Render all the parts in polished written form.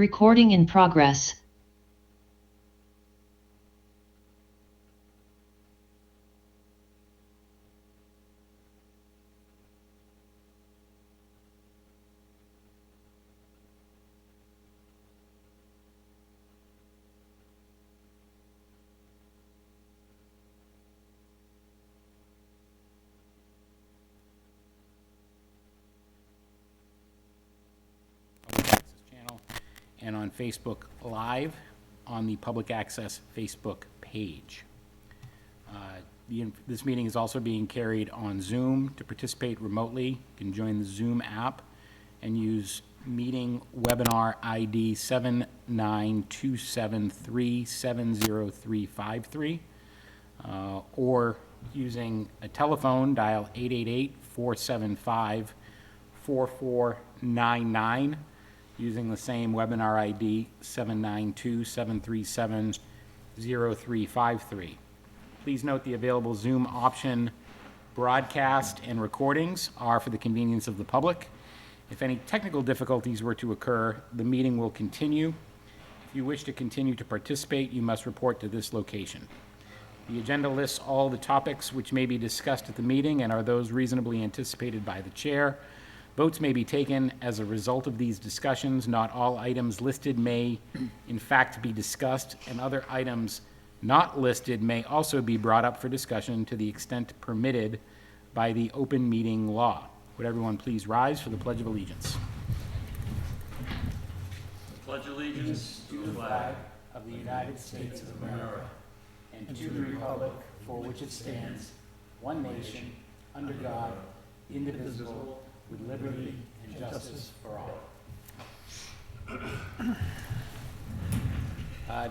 Recording in progress. Public Access channel and on Facebook Live on the Public Access Facebook page. This meeting is also being carried on Zoom. To participate remotely, you can join the Zoom app and use meeting webinar ID 79273703353, or using a telephone, dial 888-475-4499, using the same webinar ID 792-737-0353. Please note the available Zoom option broadcast and recordings are for the convenience of the public. If any technical difficulties were to occur, the meeting will continue. If you wish to continue to participate, you must report to this location. The agenda lists all the topics which may be discussed at the meeting and are those reasonably anticipated by the chair. Votes may be taken as a result of these discussions. Not all items listed may, in fact, be discussed, and other items not listed may also be brought up for discussion to the extent permitted by the open meeting law. Would everyone please rise for the Pledge of Allegiance? Pledge allegiance to the flag of the United States of America and to the republic for which it stands, one nation, under God, indivisible, with liberty and justice for all.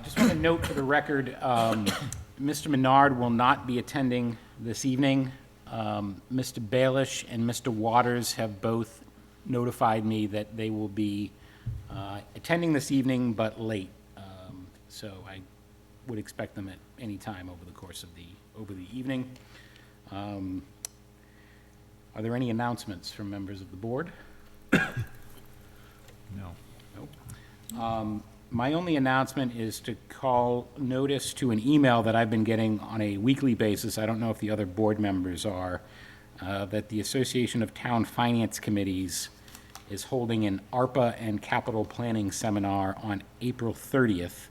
Just want to note for the record, Mr. Menard will not be attending this evening. Mr. Baelish and Mr. Waters have both notified me that they will be attending this evening, but late. So I would expect them at any time over the course of the evening. Are there any announcements from members of the board? No. Nope. My only announcement is to call notice to an email that I've been getting on a weekly basis. I don't know if the other board members are, that the Association of Town Finance Committees is holding an ARPA and capital planning seminar on April 30th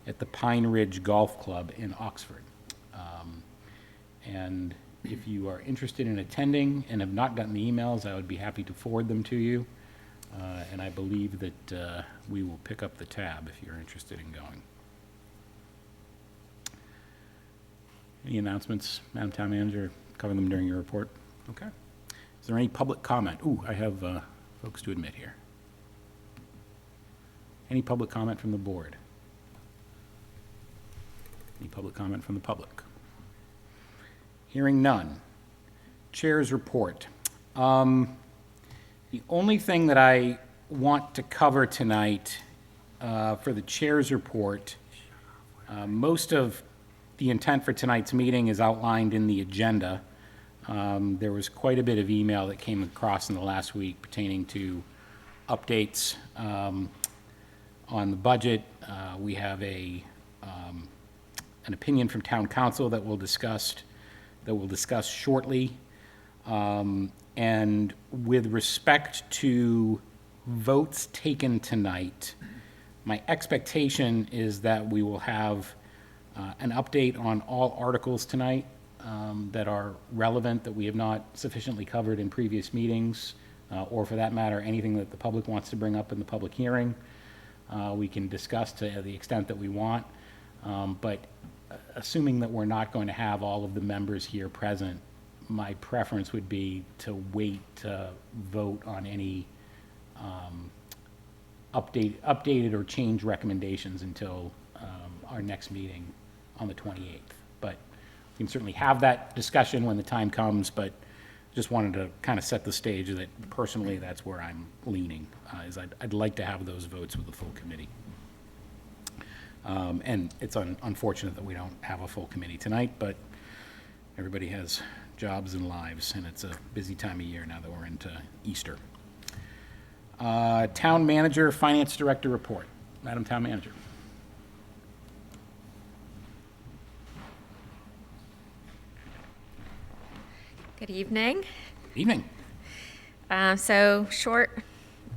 at the Pine Ridge Golf Club in Oxford. And if you are interested in attending and have not gotten the emails, I would be happy to forward them to you. And I believe that we will pick up the tab if you're interested in going. Any announcements, Madam Town Manager? Cover them during your report. Okay. Is there any public comment? Ooh, I have folks to admit here. Any public comment from the board? Any public comment from the public? Hearing none. Chair's report. The only thing that I want to cover tonight for the chair's report, most of the intent for tonight's meeting is outlined in the agenda. There was quite a bit of email that came across in the last week pertaining to updates on the budget. We have an opinion from town council that we'll discuss shortly. And with respect to votes taken tonight, my expectation is that we will have an update on all articles tonight that are relevant, that we have not sufficiently covered in previous meetings, or for that matter, anything that the public wants to bring up in the public hearing. We can discuss to the extent that we want, but assuming that we're not going to have all of the members here present, my preference would be to wait to vote on any updated or changed recommendations until our next meeting on the 28th. But we can certainly have that discussion when the time comes, but just wanted to kind of set the stage that personally that's where I'm leaning, is I'd like to have those votes with the full committee. And it's unfortunate that we don't have a full committee tonight, but everybody has jobs and lives, and it's a busy time of year now that we're into Easter. Town manager, finance director report. Madam Town Manager. Good evening. Evening. So short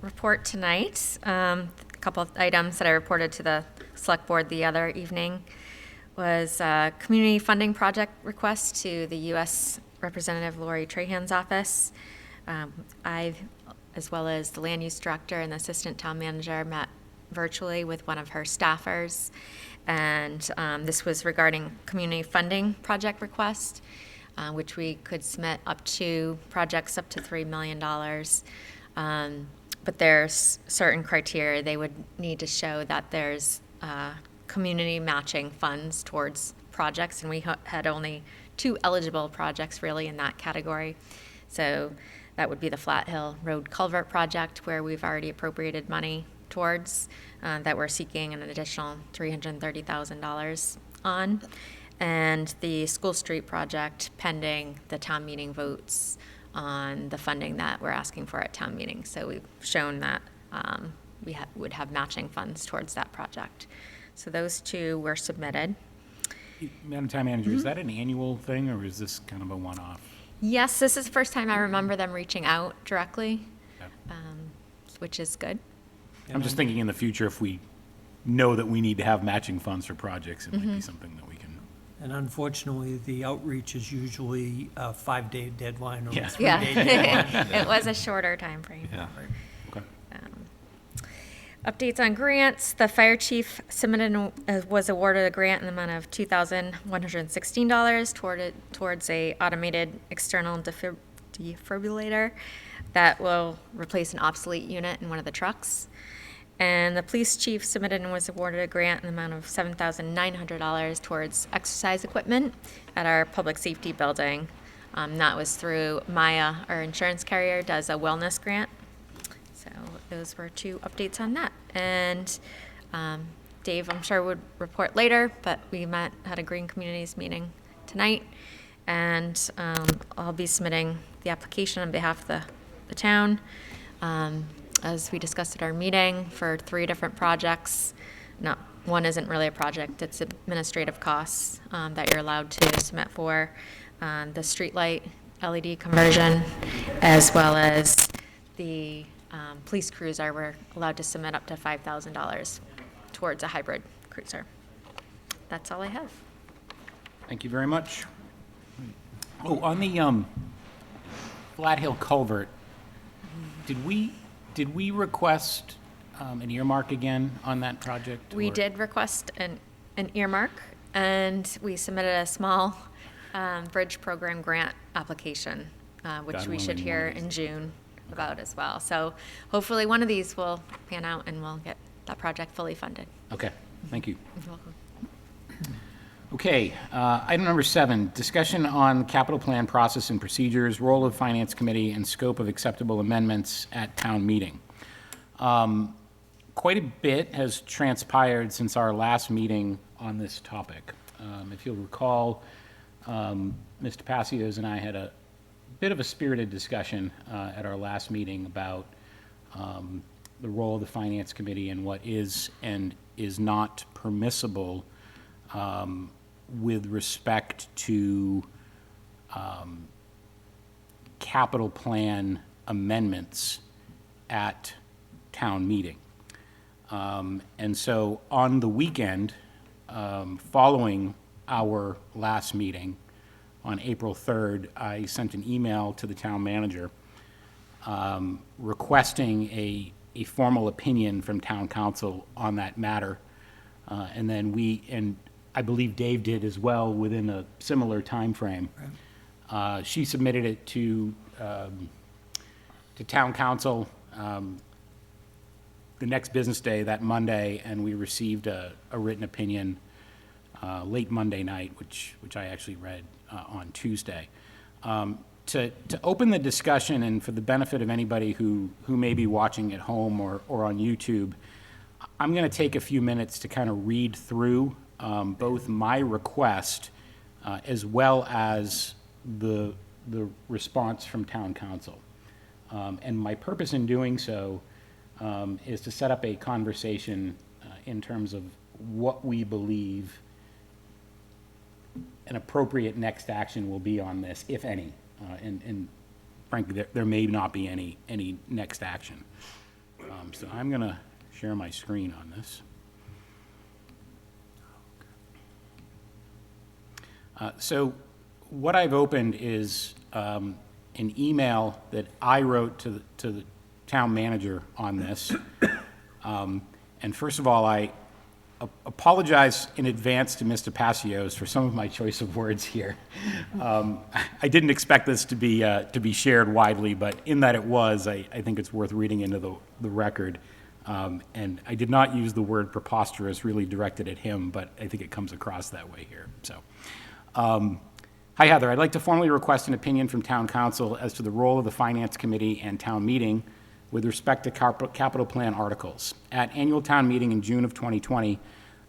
report tonight. A couple of items that I reported to the select board the other evening was a community funding project request to the U.S. Representative Lori Trahan's office. I, as well as the land use director and the assistant town manager, met virtually with one of her staffers. And this was regarding community funding project request, which we could submit up to projects up to $3 million. But there's certain criteria. They would need to show that there's community matching funds towards projects, and we had only 2 eligible projects really in that category. So that would be the Flat Hill Road Culvert Project, where we've already appropriated money towards, that we're seeking an additional $330,000 on. And the School Street project, pending the town meeting votes on the funding that we're asking for at town meeting. So we've shown that we would have matching funds towards that project. So those 2 were submitted. Madam Town Manager, is that an annual thing, or is this kind of a one-off? Yes, this is the first time I remember them reaching out directly, Yeah. which is good. I'm just thinking in the future, if we know that we need to have matching funds for projects, it might be something that we can. And unfortunately, the outreach is usually a 5-day deadline or Yeah. a 3-day deadline. It was a shorter time frame. Yeah. Okay. Updates on grants. The fire chief was awarded a grant in the amount of $2,116 towards a automated external defibrillator that will replace an obsolete unit in one of the trucks. And the police chief submitted and was awarded a grant in the amount of $7,900 towards exercise equipment at our public safety building. That was through Maya, our insurance carrier, does a wellness grant. So those were 2 updates on that. And Dave, I'm sure, would report later, but we had a Green Communities meeting tonight. And I'll be submitting the application on behalf of the town, as we discussed at our meeting, for 3 different projects. No, one isn't really a project, it's administrative costs that you're allowed to submit for. The streetlight LED conversion, as well as the police cruiser. We're allowed to submit up to $5,000 towards a hybrid cruiser. That's all I have. Thank you very much. Oh, on the Flat Hill Culvert, did we request an earmark again on that project? We or- did request an earmark, and we submitted a small bridge program grant application, which God we should willing, hear one of these. in June about as well. So hopefully one of these will pan out and we'll get that project fully funded. Okay, thank you. You're welcome. Okay, item number 7, discussion on capital plan process and procedures, role of Finance Committee, and scope of acceptable amendments at town meeting. Quite a bit has transpired since our last meeting on this topic. If you'll recall, Mr. Passios and I had a bit of a spirited discussion at our last meeting about the role of the Finance Committee and what is and is not permissible with respect to capital plan amendments at town meeting. And so on the weekend, following our last meeting on April 3rd, I sent an email to the town manager requesting a formal opinion from town council on that matter. And then and I believe Dave did as well within a similar timeframe. She submitted it to town council the next business day, that Monday, and we received a written opinion late Monday night, which I actually read on Tuesday. To open the discussion, and for the benefit of anybody who may be watching at home or on YouTube, I'm going to take a few minutes to kind of read through both my request as well as the response from town council. And my purpose in doing so is to set up a conversation in terms of what we believe an appropriate next action will be on this, if any. And frankly, there may not be any next action. So I'm going to share my screen on this. So what I've opened is an email that I wrote to the town manager on this. And first of all, I apologize in advance to Mr. Passios for some of my choice of words here. I didn't expect this to be shared widely, but in that it was, I think it's worth reading into the record. And I did not use the word preposterous really directed at him, but I think it comes across that way here. So, hi Heather, I'd like to formally request an opinion from Town Council as to the role of the Finance Committee and Town Meeting with respect to capital plan articles. At annual town meeting in June of 2020,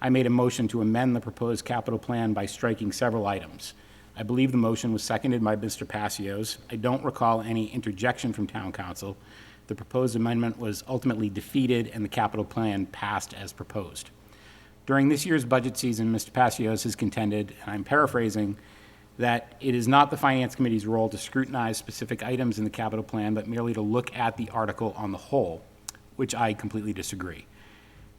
I made a motion to amend the proposed capital plan by striking several items. I believe the motion was seconded by Mr. Passios. I don't recall any interjection from Town Council. The proposed amendment was ultimately defeated and the capital plan passed as proposed. During this year's budget season, Mr. Passios has contended, and I'm paraphrasing, that it is not the Finance Committee's role to scrutinize specific items in the capital plan, but merely to look at the article on the whole, which I completely disagree.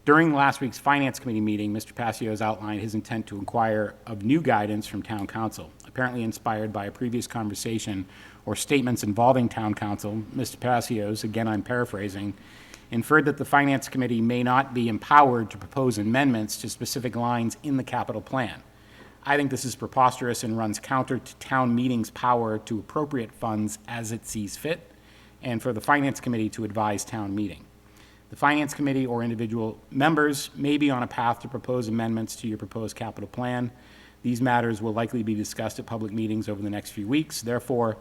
During last week's Finance Committee meeting, Mr. Passios outlined his intent to inquire of new guidance from Town Council. Apparently inspired by a previous conversation or statements involving Town Council, Mr. Passios, again I'm paraphrasing, inferred that the Finance Committee may not be empowered to propose amendments to specific lines in the capital plan. I think this is preposterous and runs counter to town meeting's power to appropriate funds as it sees fit, and for the Finance Committee to advise town meeting. The Finance Committee or individual members may be on a path to propose amendments to your proposed capital plan. These matters will likely be discussed at public meetings over the next few weeks. Therefore,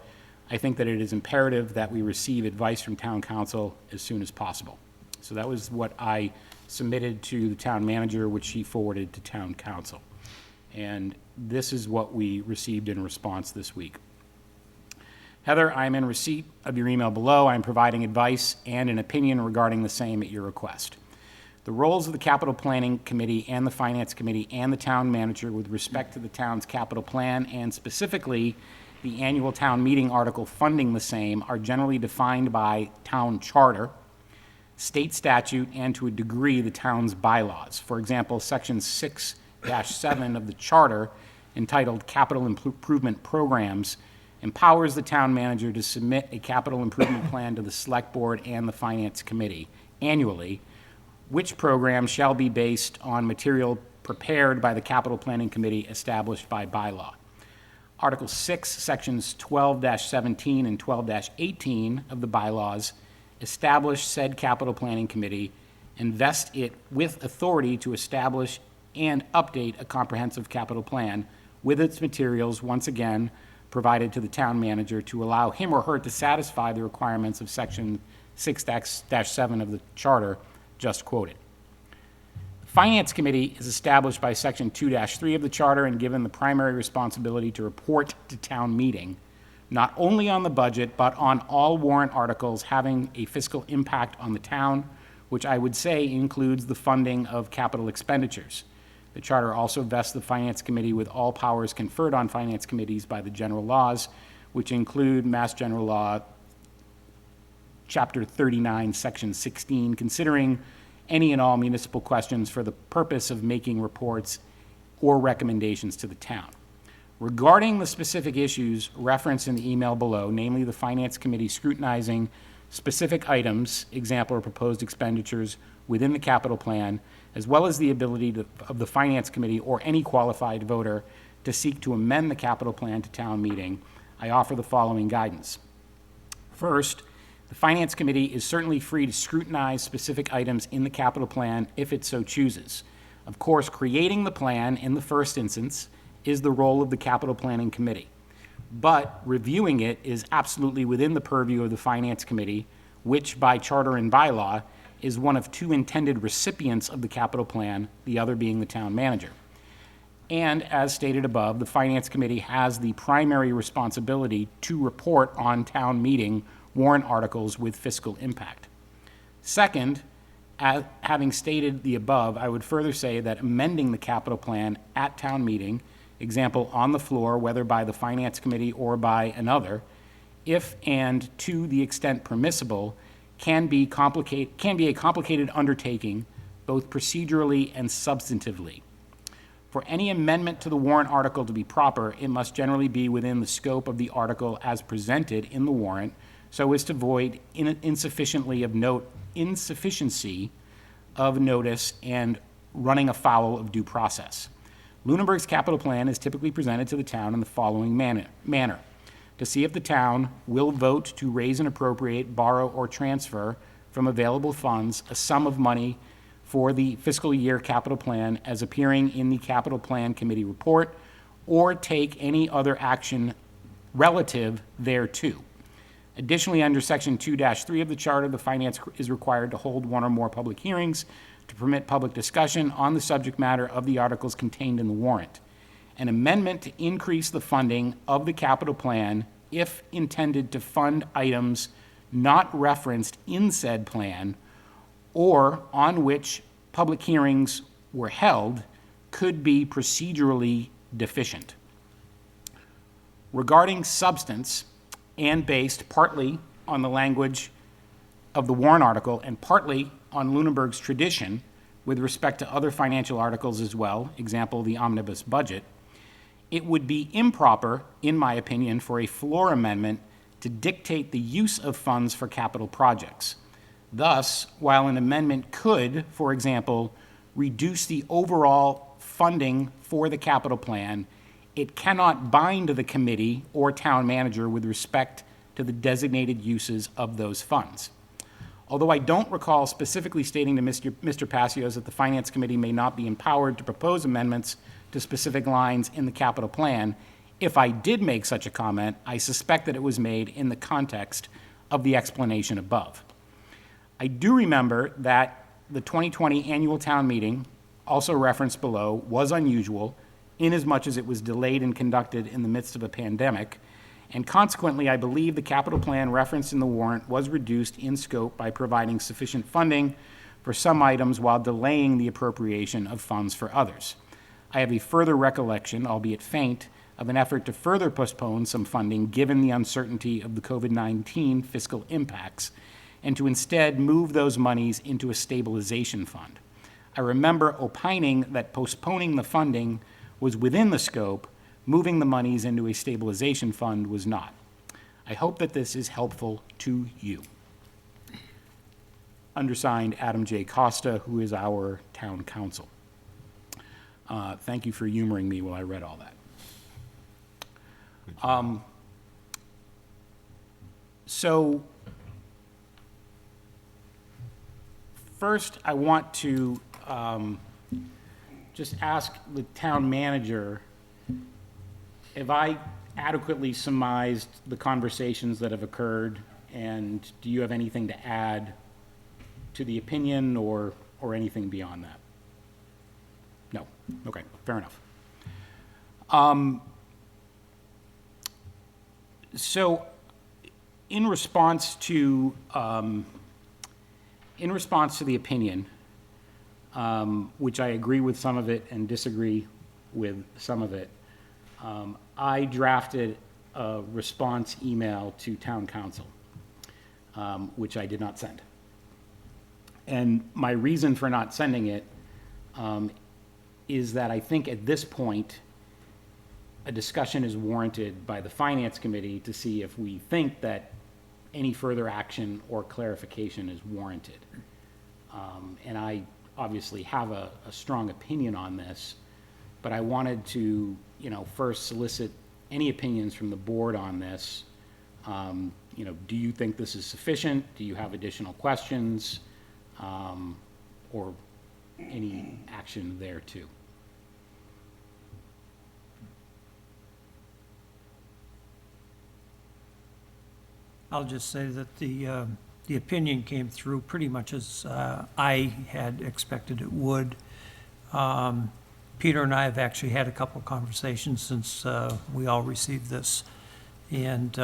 I think that it is imperative that we receive advice from Town Council as soon as possible. So that was what I submitted to the town manager, which he forwarded to Town Council. And this is what we received in response this week. Heather, I am in receipt of your email below. I am providing advice and an opinion regarding the same at your request. The roles of the Capital Planning Committee and the Finance Committee and the town manager with respect to the town's capital plan and specifically the annual town meeting article funding the same are generally defined by town charter, state statute, and to a degree the town's bylaws. For example, section 6-7 of the charter, entitled Capital Improvement Programs, empowers the town manager to submit a capital improvement plan to the Select Board and the Finance Committee annually, which program shall be based on material prepared by the Capital Planning Committee established by bylaw. Article 6, sections 12-17 and 12-18 of the bylaws establish said Capital Planning Committee and vest it with authority to establish and update a comprehensive capital plan with its materials, once again, provided to the town manager to allow him or her to satisfy the requirements of section 6-7 of the charter just quoted. The Finance Committee is established by section 2-3 of the charter and given the primary responsibility to report to town meeting, not only on the budget, but on all warrant articles having a fiscal impact on the town, which I would say includes the funding of capital expenditures. The charter also vests the Finance Committee with all powers conferred on finance committees by the general laws, which include Mass General Law, Chapter 39, Section 16, considering any and all municipal questions for the purpose of making reports or recommendations to the town. Regarding the specific issues referenced in the email below, namely the Finance Committee scrutinizing specific items, example or proposed expenditures within the capital plan, as well as the ability of the Finance Committee or any qualified voter to seek to amend the capital plan to town meeting, I offer the following guidance. First, the Finance Committee is certainly free to scrutinize specific items in the capital plan if it so chooses. Of course, creating the plan in the first instance is the role of the Capital Planning Committee, but reviewing it is absolutely within the purview of the Finance Committee, which by charter and bylaw is one of two intended recipients of the capital plan, the other being the town manager. And as stated above, the Finance Committee has the primary responsibility to report on town meeting warrant articles with fiscal impact. Second, Having stated the above, I would further say that amending the capital plan at town meeting, example, on the floor, whether by the finance committee or by another, if and to the extent permissible, can be a complicated undertaking, both procedurally and substantively. For any amendment to the warrant article to be proper, it must generally be within the scope of the article as presented in the warrant, so as to avoid insufficiency of notice and running afoul of due process. Lunenburg's capital plan is typically presented to the town in the following manner. To see if the town will vote to raise and appropriate, borrow, or transfer from available funds a sum of money for the fiscal year capital plan as appearing in the capital plan committee report, or take any other action relative thereto. Additionally, under section 2-3 of the charter, the finance is required to hold one or more public hearings to permit public discussion on the subject matter of the articles contained in the warrant. An amendment to increase the funding of the capital plan, if intended to fund items not referenced in said plan or on which public hearings were held, could be procedurally deficient. Regarding substance, and based partly on the language of the warrant article and partly on Lunenburg's tradition with respect to other financial articles as well, example, the omnibus budget, it would be improper, in my opinion, for a floor amendment to dictate the use of funds for capital projects. Thus, while an amendment could, for example, reduce the overall funding for the capital plan, it cannot bind the committee or town manager with respect to the designated uses of those funds. Although I don't recall specifically stating to Mr. Passios that the Finance Committee may not be empowered to propose amendments to specific lines in the capital plan, if I did make such a comment, I suspect that it was made in the context of the explanation above. I do remember that the 2020 annual town meeting, also referenced below, was unusual inasmuch as it was delayed and conducted in the midst of a pandemic, and consequently, I believe the capital plan referenced in the warrant was reduced in scope by providing sufficient funding for some items while delaying the appropriation of funds for others. I have a further recollection, albeit faint, of an effort to further postpone some funding given the uncertainty of the COVID-19 fiscal impacts, and to instead move those monies into a stabilization fund. I remember opining that postponing the funding was within the scope, moving the monies into a stabilization fund was not. I hope that this is helpful to you. Undersigned, Adam J. Costa, who is our town council. Thank you for humoring me while I read all that. So, first, I want to just ask the town manager, have I adequately surmised the conversations that have occurred, and do you have anything to add to the opinion or anything beyond that? No. Okay, fair enough. So, in response to the opinion, which I agree with some of it and disagree with some of it, I drafted a response email to town council, which I did not send. And my reason for not sending it is that I think at this point, a discussion is warranted by the Finance Committee to see if we think that any further action or clarification is warranted. And I obviously have a strong opinion on this, but I wanted to, first solicit any opinions from the board on this. Do you think this is sufficient? Do you have additional questions? Or any action there too? I'll just say that the opinion came through pretty much as I had expected it would. Peter and I have actually had a couple of conversations since we all received this. And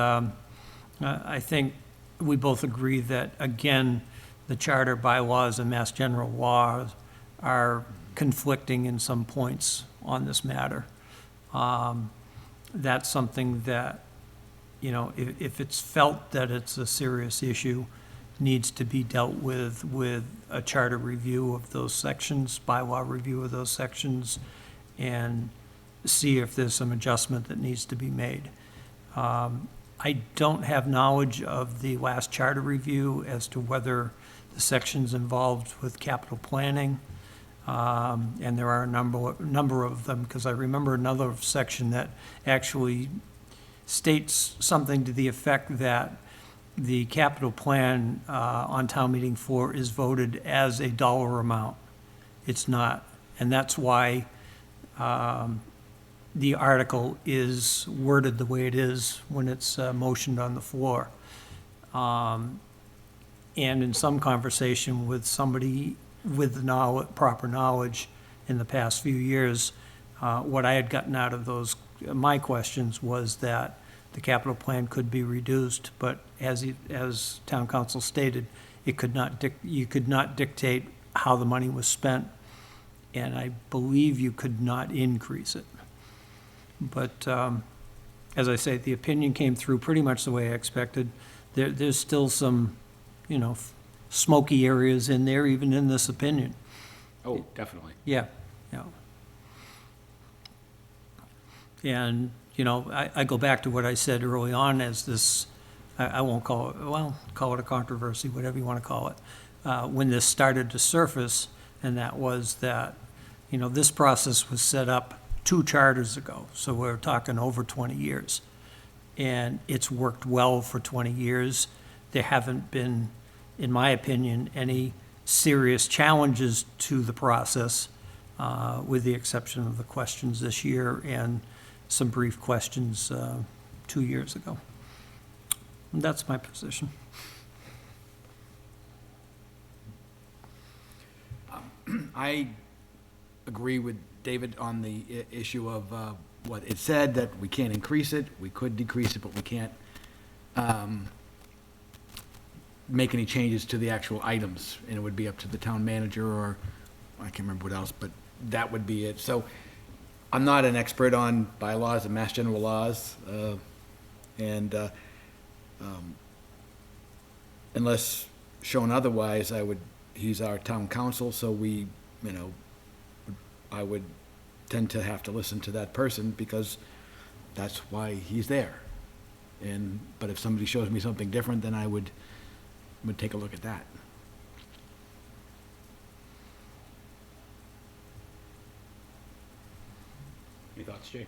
I think we both agree that, again, the charter bylaws and mass general laws are conflicting in some points on this matter. That's something that, you know, if it's felt that it's a serious issue, needs to be dealt with a charter review of those sections, bylaw review of those sections, and see if there's some adjustment that needs to be made. I don't have knowledge of the last charter review as to whether the sections involved with capital planning, and there are a number of them, because I remember another section that actually states something to the effect that the capital plan on town meeting floor is voted as a dollar amount. It's not, and that's why the article is worded the way it is when it's motioned on the floor. And in some conversation with somebody with the proper knowledge in the past few years, what I had gotten out of my questions was that the capital plan could be reduced, but as town council stated, you could not dictate how the money was spent, and I believe you could not increase it. But as I say, the opinion came through pretty much the way I expected. There's still some, you know, smoky areas in there, even in this opinion. Oh, definitely. Yeah, yeah. And, you know, I go back to what I said early on as this, I won't call it, well, call it a controversy, whatever you want to call it, when this started to surface, and that was that, you know, this process was set up 2 charters ago, so we're talking over 20 years. And it's worked well for 20 years. There haven't been, in my opinion, any serious challenges to the process, with the exception of the questions this year and some brief questions 2 years ago. And that's my position. I agree with David on the issue of what it said, that we can't increase it, we could decrease it, but we can't make any changes to the actual items, and it would be up to the town manager, or I can't remember what else, but that would be it. So I'm not an expert on bylaws and mass general laws, and unless shown otherwise, he's our town council, so we, you know, I would tend to have to listen to that person because that's why he's there. But if somebody shows me something different, then I would take a look at that. Any thoughts, Jay?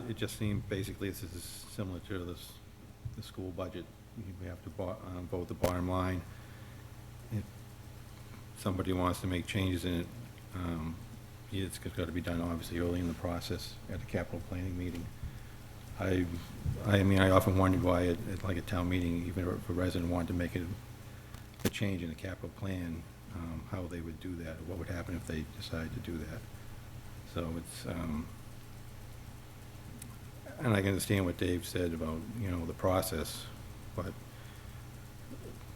It just seemed, basically, this is similar to the school budget. We have to vote the bottom line. If somebody wants to make changes in it, it's got to be done, obviously, early in the process at a capital planning meeting. I mean, I often wondered why, at like a town meeting, even if a resident wanted to make a change in the capital plan, how they would do that, or what would happen if they decided to do that. So it's, and I can understand what Dave said about, you know, the process, but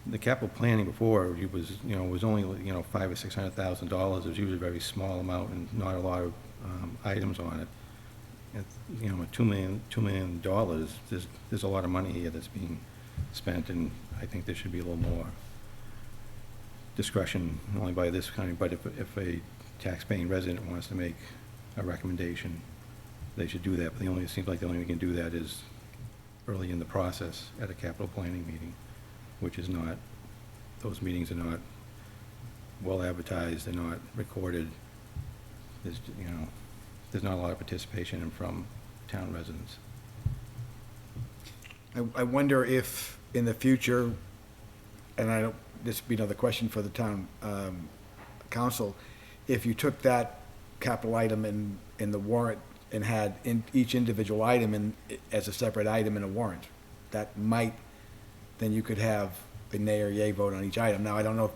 the capital planning before, it was, you know, was only, you know, $500,000 or $600,000. It was usually a very small amount and not a lot of items on it. It's, you know, $2 million, there's a lot of money here that's being spent, and I think there should be a little more discretion, not only by this kind, but if a tax-paying resident wants to make a recommendation, they should do that. But it seems like the only way we can do that is early in the process at a capital planning meeting, which is not, those meetings are not well advertised, they're not recorded. There's, you know, there's not a lot of participation from town residents. I wonder if in the future, and this would be another question for the town council, if you took that capital item in the warrant and had each individual item as a separate item in a warrant, that might, then you could have a nay or yay vote on each item. Now, I don't know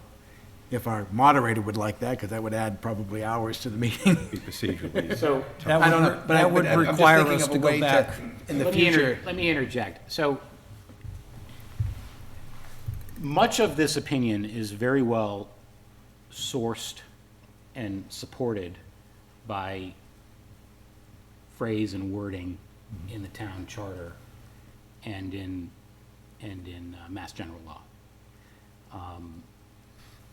if our moderator would like that, because that would add probably hours to the meeting. Be procedurally. So, I don't know, but that would I'm just require thinking us of a to go way back. in the let future. me interject. So, much of this opinion is very well sourced and supported by phrase and wording in the town charter and in Mass General Law.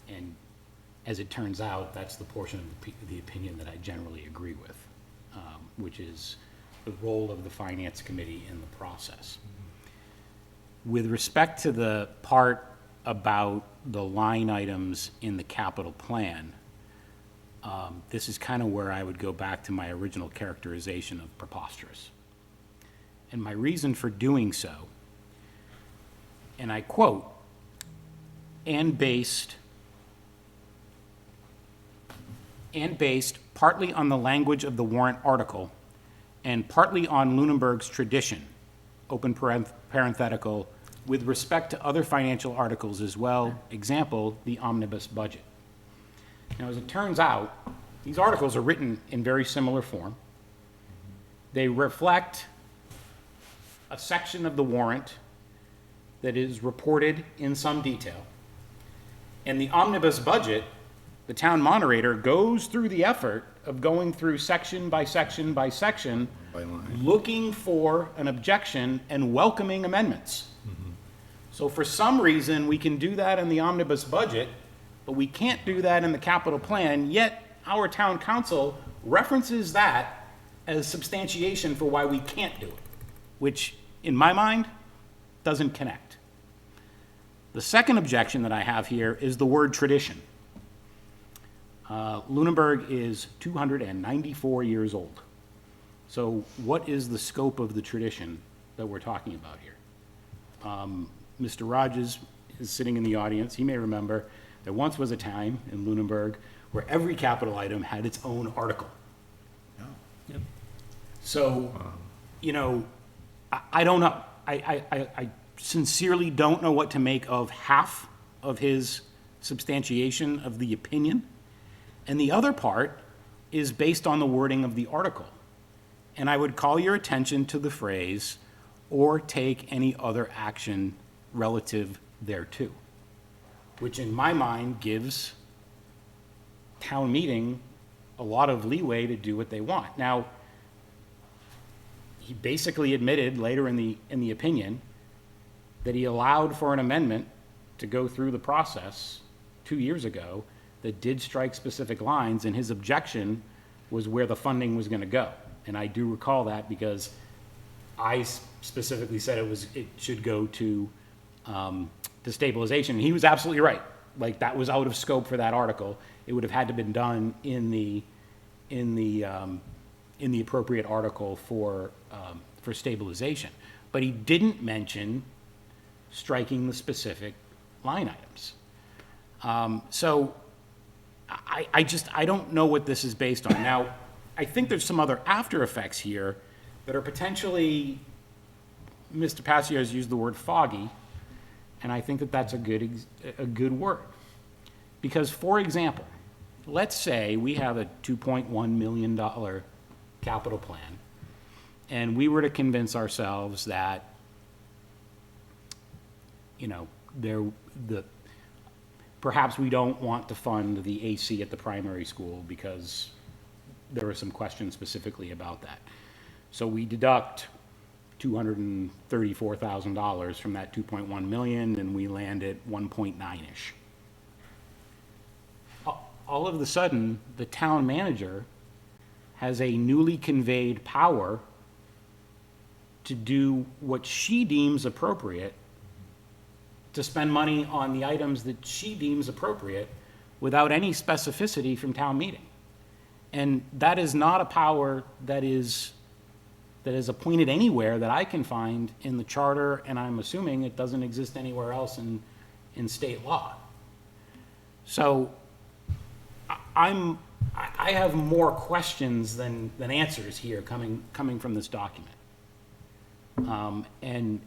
And as it turns out, that's the portion of the opinion that I generally agree with, which is the role of the Finance Committee in the process. With respect to the part about the line items in the capital plan, this is kind of where I would go back to my original characterization of preposterous. And my reason for doing so, and I quote, and based partly on the language of the warrant article and partly on Lunenburg's tradition, open parenthetical, with respect to other financial articles as well, example, the omnibus budget. Now, as it turns out, these articles are written in very similar form. They reflect a section of the warrant that is reported in some detail. And the omnibus budget, the town moderator goes through the effort of going through section by section by section, By line. looking for an objection and welcoming amendments. So for some reason, we can do that in the omnibus budget, but we can't do that in the capital plan, yet our town council references that as substantiation for why we can't do it, which, in my mind, doesn't connect. The second objection that I have here is the word tradition. Lunenburg is 294 years old. So what is the scope of the tradition that we're talking about here? Mr. Rogers is sitting in the audience. He may remember there once was a time in Lunenburg where every capital item had its own article. Yep. So, you know, I don't know. I sincerely don't know what to make of half of his substantiation of the opinion. And the other part is based on the wording of the article. And I would call your attention to the phrase, or take any other action relative thereto, which in my mind gives town meeting a lot of leeway to do what they want. Now, he basically admitted later in the opinion that he allowed for an amendment to go through the process 2 years ago that did strike specific lines, and his objection was where the funding was going to go. And I do recall that because I specifically said it should go to stabilization. And he was absolutely right. Like, that was out of scope for that article. It would have had to been done in the appropriate article for stabilization. But he didn't mention striking the specific line items. So I don't know what this is based on. Now, I think there's some other after effects here that are potentially, Mr. Passio has used the word foggy, and I think that that's a good word. Because, for example, let's say we have a $2.1 million capital plan, and we were to convince ourselves that, you know, perhaps we don't want to fund the AC at the primary school because there are some questions specifically about that. So we deduct $234,000 from that 2.1 million, and we land at 1.9-ish. All of a sudden, the town manager has a newly conveyed power to do what she deems appropriate, to spend money on the items that she deems appropriate without any specificity from town meeting. And that is not a power that is appointed anywhere that I can find in the charter, and I'm assuming it doesn't exist anywhere else in state law. So I have more questions than answers here coming from this document. And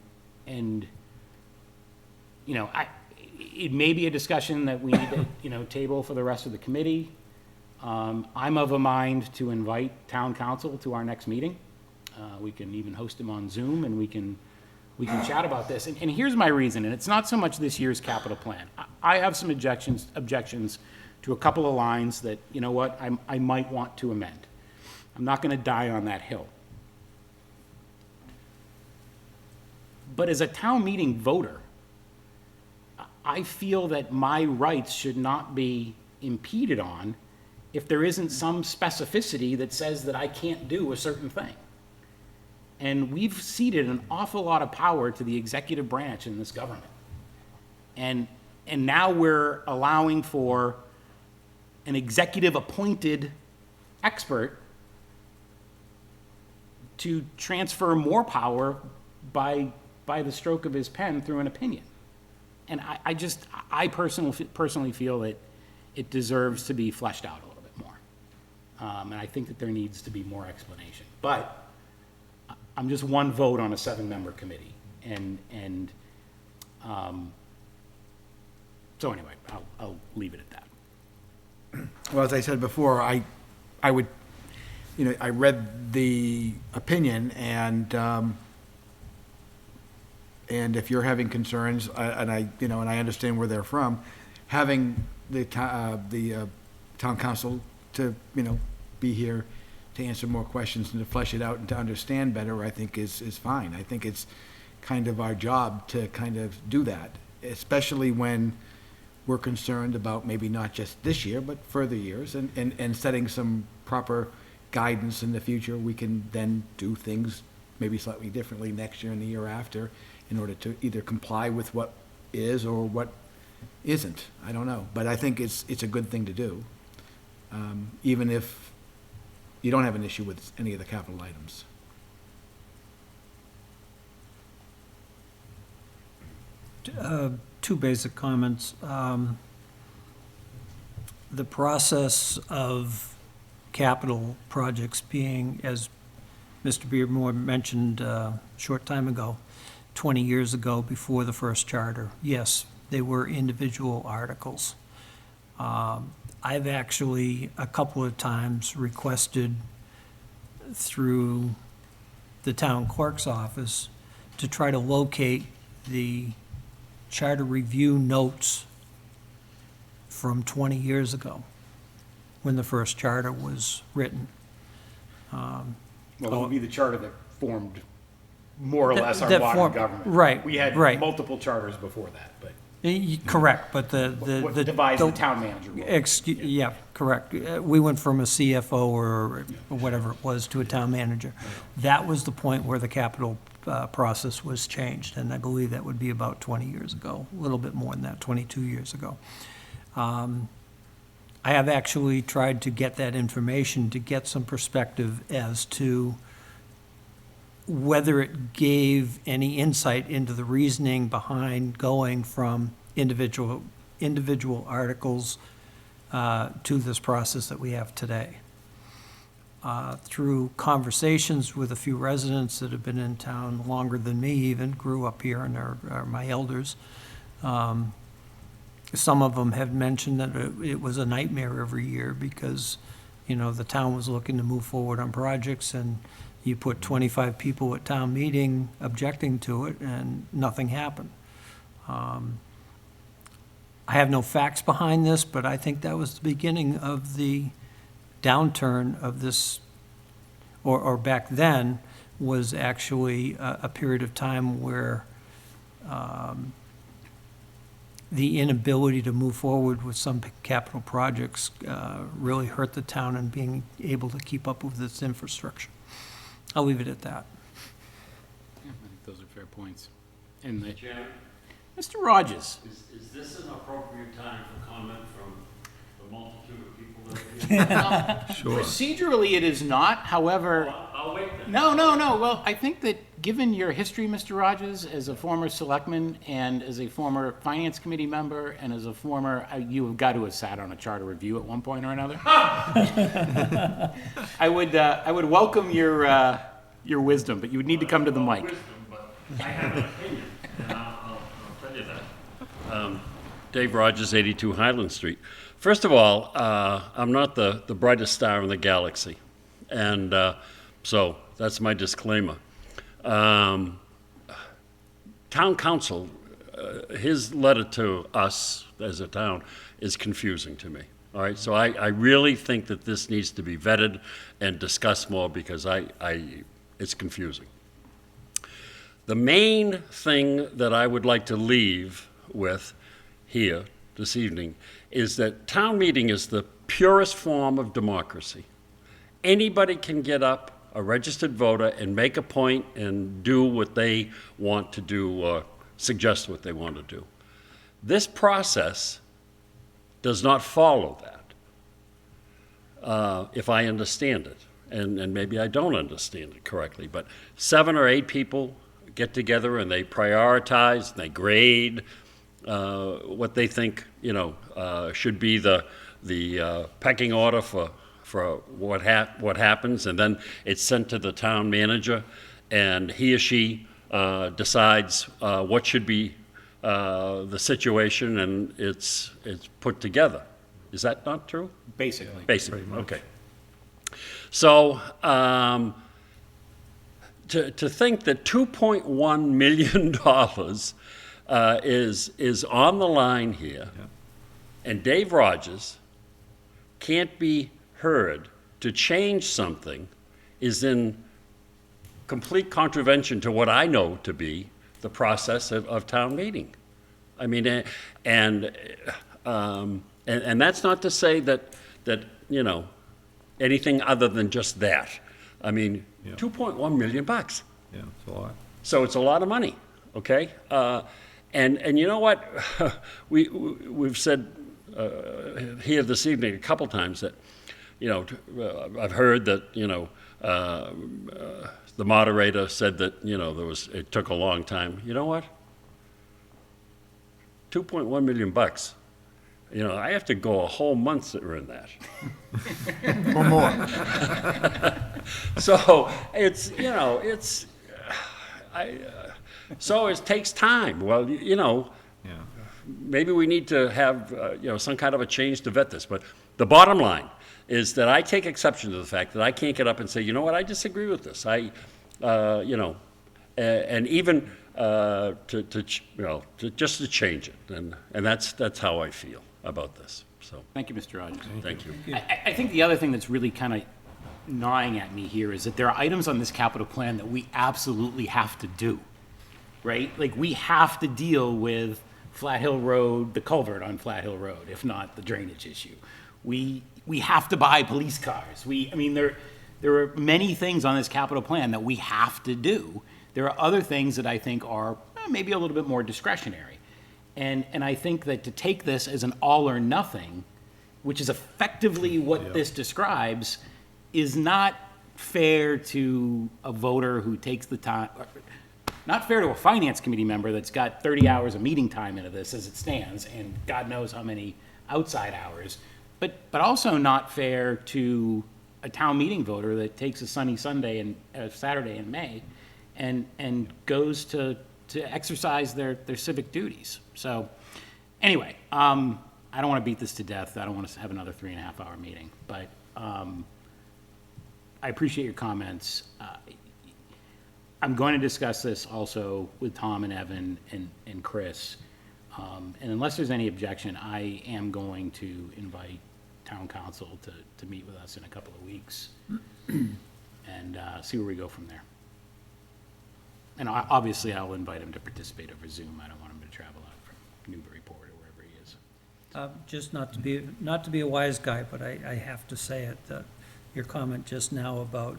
you know, it may be a discussion that we need to, you know, table for the rest of the committee. I'm of a mind to invite town council to our next meeting. We can even host them on Zoom, and we can We can chat about this. And here's my reason, and it's not so much this year's capital plan. I have some objections to a couple of lines that, you know what, I might want to amend. I'm not going to die on that hill. But as a town meeting voter, I feel that my rights should not be impeded on if there isn't some specificity that says that I can't do a certain thing. And we've ceded an awful lot of power to the executive branch in this government. And now we're allowing for an executive-appointed expert to transfer more power by the stroke of his pen through an opinion. And I personally feel that it deserves to be fleshed out a little bit more. And I think that there needs to be more explanation. But I'm just one vote on a 7-member committee. So anyway, I'll leave it at that. Well, as I said before, I would, I read the opinion, and if you're having concerns, and I understand where they're from, having the town council to, be here to answer more questions and to flesh it out and to understand better, I think is fine. I think it's kind of our job to kind of do that, especially when we're concerned about maybe not just this year, but further years, and setting some proper guidance in the future. We can then do things maybe slightly differently next year and the year after in order to either comply with what is or what isn't. I don't know. But I think it's a good thing to do, even if you don't have an issue with any of the capital items. Two basic comments. The process of capital projects being, as Mr. Beardmore mentioned a short time ago, 20 years ago, before the first charter, yes, they were individual articles. I've actually, a couple of times, requested through the town clerk's office to try to locate the charter review notes from 20 years ago, when the first charter was written. Well, it would be the charter that formed more or less our that modern formed- government. right, We had right. multiple charters before that, but Correct, but what devised the town manager role. Yeah, correct. We went from a CFO or whatever it was to a town manager. That was the point where the capital process was changed, and I believe that would be about 20 years ago, a little bit more than that, 22 years ago. I have actually tried to get that information to get some perspective as to whether it gave any insight into the reasoning behind going from individual articles to this process that we have today. Through conversations with a few residents that have been in town longer than me even, grew up here and are my elders, some of them have mentioned that it was a nightmare every year because, the town was looking to move forward on projects, and you put 25 people at town meeting objecting to it, and nothing happened. I have no facts behind this, but I think that was the beginning of the downturn of this, or back then, was actually a period of time where the inability to move forward with some capital projects really hurt the town in being able to keep up with its infrastructure. I'll leave it at that. Yeah, I think those are fair points. And Chairman, Mr. Rogers. is this an appropriate time for comment from the multitude of people that are here? Sure. Procedurally, it is not. However, I'll wait then. no. Well, I think that given your history, Mr. Rogers, as a former selectman and as a former finance committee member and as a former, you have got to have sat on a charter review at one point or another. I would welcome your wisdom, but you would need to come to the mic. Wisdom, but I have an opinion, and I'll tell you that. Dave Rogers, 82 Highland Street. First of all, I'm not the brightest star in the galaxy, and so that's my disclaimer. town council, his letter to us as a town is confusing to me. All right, so I really think that this needs to be vetted and discussed more because it's confusing. The main thing that I would like to leave with here this evening is that town meeting is the purest form of democracy. Anybody can get up, a registered voter, and make a point and do what they want to do or suggest what they want to do. This process does not follow that, if I understand it. And maybe I don't understand it correctly, but 7 or 8 people get together and they prioritize, and they grade what they think, should be the pecking order for what happens, and then it's sent to the town manager, and he or she decides what should be the situation, and it's put together. Is that not true? Basically. Basically, okay. So, to think that $2.1 million is on the line here, and Dave Rogers can't be heard to change something is in complete contravention to what I know to be the process of town meeting. I mean, and that's not to say that anything other than just that. I mean, Yeah. $2.1 million. Yeah, it's a lot. So it's a lot of money, okay? And you know what? We've said here this evening a couple times that, I've heard that, the moderator said that, it took a long time. You know what? $2.1 million. I have to go a whole month to earn that. Or more. So so it takes time. Well, Yeah. maybe we need to have, some kind of a change to vet this. But the bottom line is that I take exception to the fact that I can't get up and say, you know what, I disagree with this. And even just to change it. And that's how I feel about this. So, Thank you, Mr. Rogers. thank you. I think the other thing that's really kind of gnawing at me here is that there are items on this capital plan that we absolutely have to do, right? Like, we have to deal with Flat Hill Road, the culvert on Flat Hill Road, if not the drainage issue. We have to buy police cars. There are many things on this capital plan that we have to do. There are other things that I think are maybe a little bit more discretionary. And I think that to take this as an all or nothing, which is effectively what this describes, is not fair to a voter who takes the time, not fair to a finance committee member that's got 30 hours of meeting time into this as it stands, and God knows how many outside hours, but also not fair to a town meeting voter that takes a sunny Sunday and Saturday in May and goes to exercise their civic duties. So anyway, I don't want to beat this to death. I don't want to have another 3.5-hour meeting, but I appreciate your comments. I'm going to discuss this also with Tom and Evan and Chris. And unless there's any objection, I am going to invite town council to meet with us in a couple of weeks and see where we go from there. And obviously, I'll invite him to participate over Zoom. I don't want him to travel out from Newburyport or wherever he is. Just not to be a wise guy, but I have to say it, that your comment just now about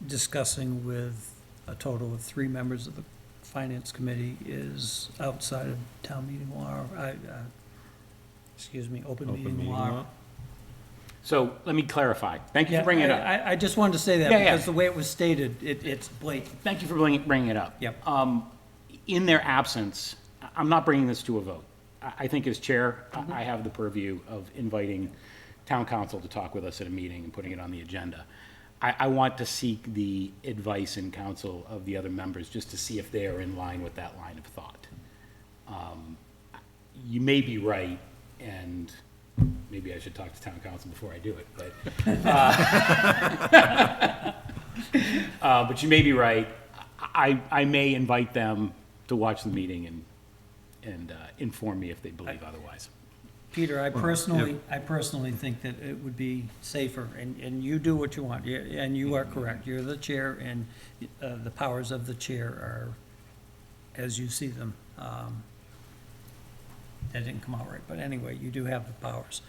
discussing with a total of 3 members of the Finance Committee is outside of town meeting law, open meeting law. So let me clarify. Thank you for bringing it up. I just wanted to say that, Yeah, yeah. because the way it was stated, it's blatant. Thank you for bringing it up. Yep. In their absence, I'm not bringing this to a vote. I think as chair, I have the purview of inviting town council to talk with us at a meeting and putting it on the agenda. I want to seek the advice and counsel of the other members just to see if they are in line with that line of thought. You may be right, and maybe I should talk to town council before I do it, but you may be right. I may invite them to watch the meeting and inform me if they believe otherwise. Peter, I personally think that it would be safer, and you do what you want, and you are correct. You're the chair, and the powers of the chair are as you see them. That didn't come out right, but anyway, you do have the powers.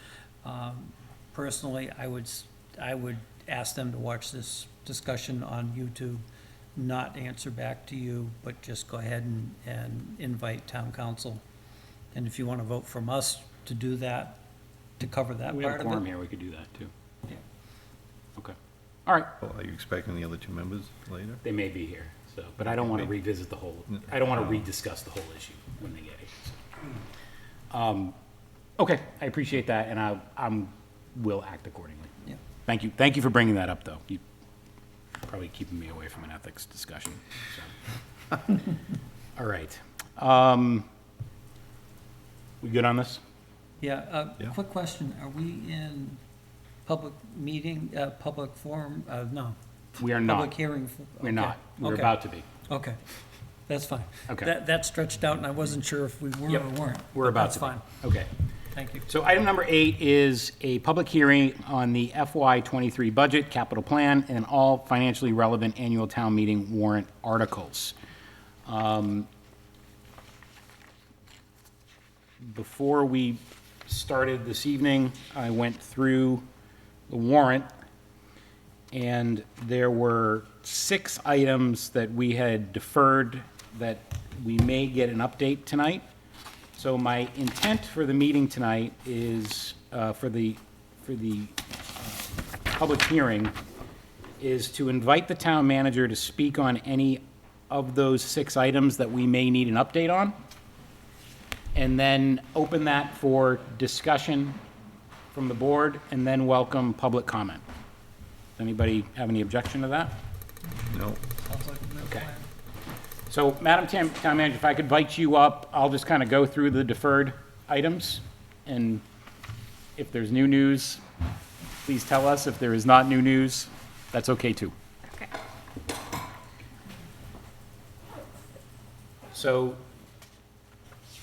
Personally, I would ask them to watch this discussion on YouTube, not answer back to you, but just go ahead and invite town council. And if you want to vote from us to do that, to cover that We have part a of quorum it. here, we could do that, too. Yeah. Okay. All right, Well, are you expecting the other two members later? they may be here, so, but I don't want to revisit the whole, I don't want to rediscuss the whole issue when they get here. So. Okay, I appreciate that, and I will act accordingly. Yeah. Thank you for bringing that up, though. You probably keeping me away from an ethics discussion, so. All right. We good on this? Yeah, Yeah. quick question, are we in public meeting, public forum, no? We are not. Public hearing? We're Okay, not. We're okay, about to be. Okay, that's fine. Okay. That stretched out, and I wasn't sure if we were Yep, or weren't. We're but about that's to be. fine, Okay. thank you. So item number 8 is a public hearing on the FY '23 budget, capital plan, and all financially relevant annual town meeting warrant articles. Before we started this evening, I went through the warrant, and there were 6 items that we had deferred that we may get an update tonight. So my intent for the meeting tonight is, for the public hearing, is to invite the town manager to speak on any of those 6 items that we may need an update on, and then open that for discussion from the board, and then welcome public comment. Does anybody have any objection to that? No. Sounds like a good Okay. plan. So, Madam Town Manager, if I could invite you up, I'll just kind of go through the deferred items, and if there's new news, please tell us. If there is not new news, that's okay too. Okay. So,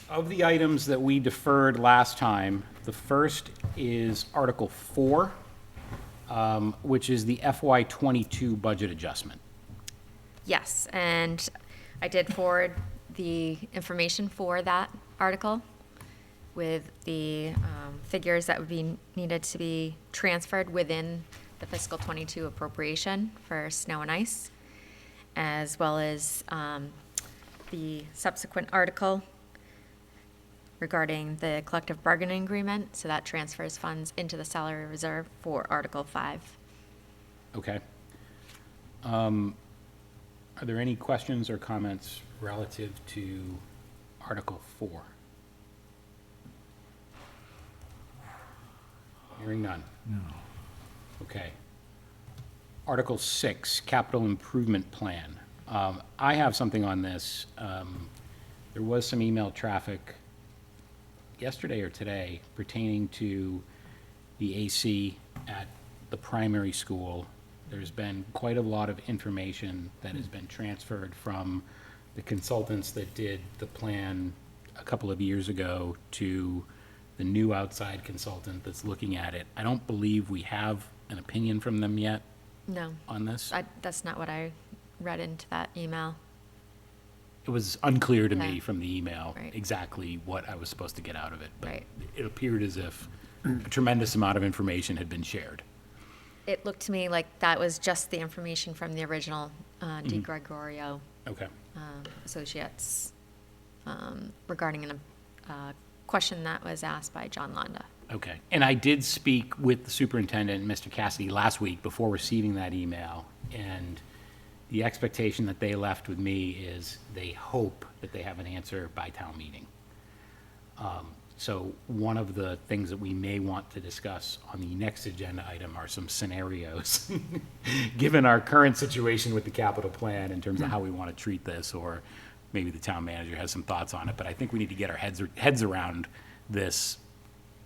of the items that we deferred last time, the first is Article 4, which is the FY '22 budget adjustment. Yes, and I did forward the information for that article with the figures that would be needed to be transferred within the fiscal '22 appropriation for snow and ice, as well as the subsequent article regarding the collective bargaining agreement, so that transfers funds into the salary reserve for Article 5. Okay. Are there any questions or comments relative to Article 4? Hearing none. No. Okay. Article 6, Capital Improvement Plan. I have something on this. There was some email traffic yesterday or today pertaining to the AC at the primary school. There's been quite a lot of information that has been transferred from the consultants that did the plan a couple of years ago to the new outside consultant that's looking at it. I don't believe we have an opinion from them yet No, on this. that's not what I read into that email. It was unclear to Okay. me from the email Right. exactly what I was supposed to get out of it. But Right. it appeared as if a tremendous amount of information had been shared. It looked to me like that was just the information from the original Di Gregorio Okay. Associates regarding a question that was asked by John Londa. Okay. And I did speak with the superintendent, Mr. Cassidy, last week before receiving that email. And the expectation that they left with me is they hope that they have an answer by town meeting. So one of the things that we may want to discuss on the next agenda item are some scenarios, given our current situation with the capital plan in terms of how we want to treat this, or maybe the town manager has some thoughts on it. But I think we need to get our heads around this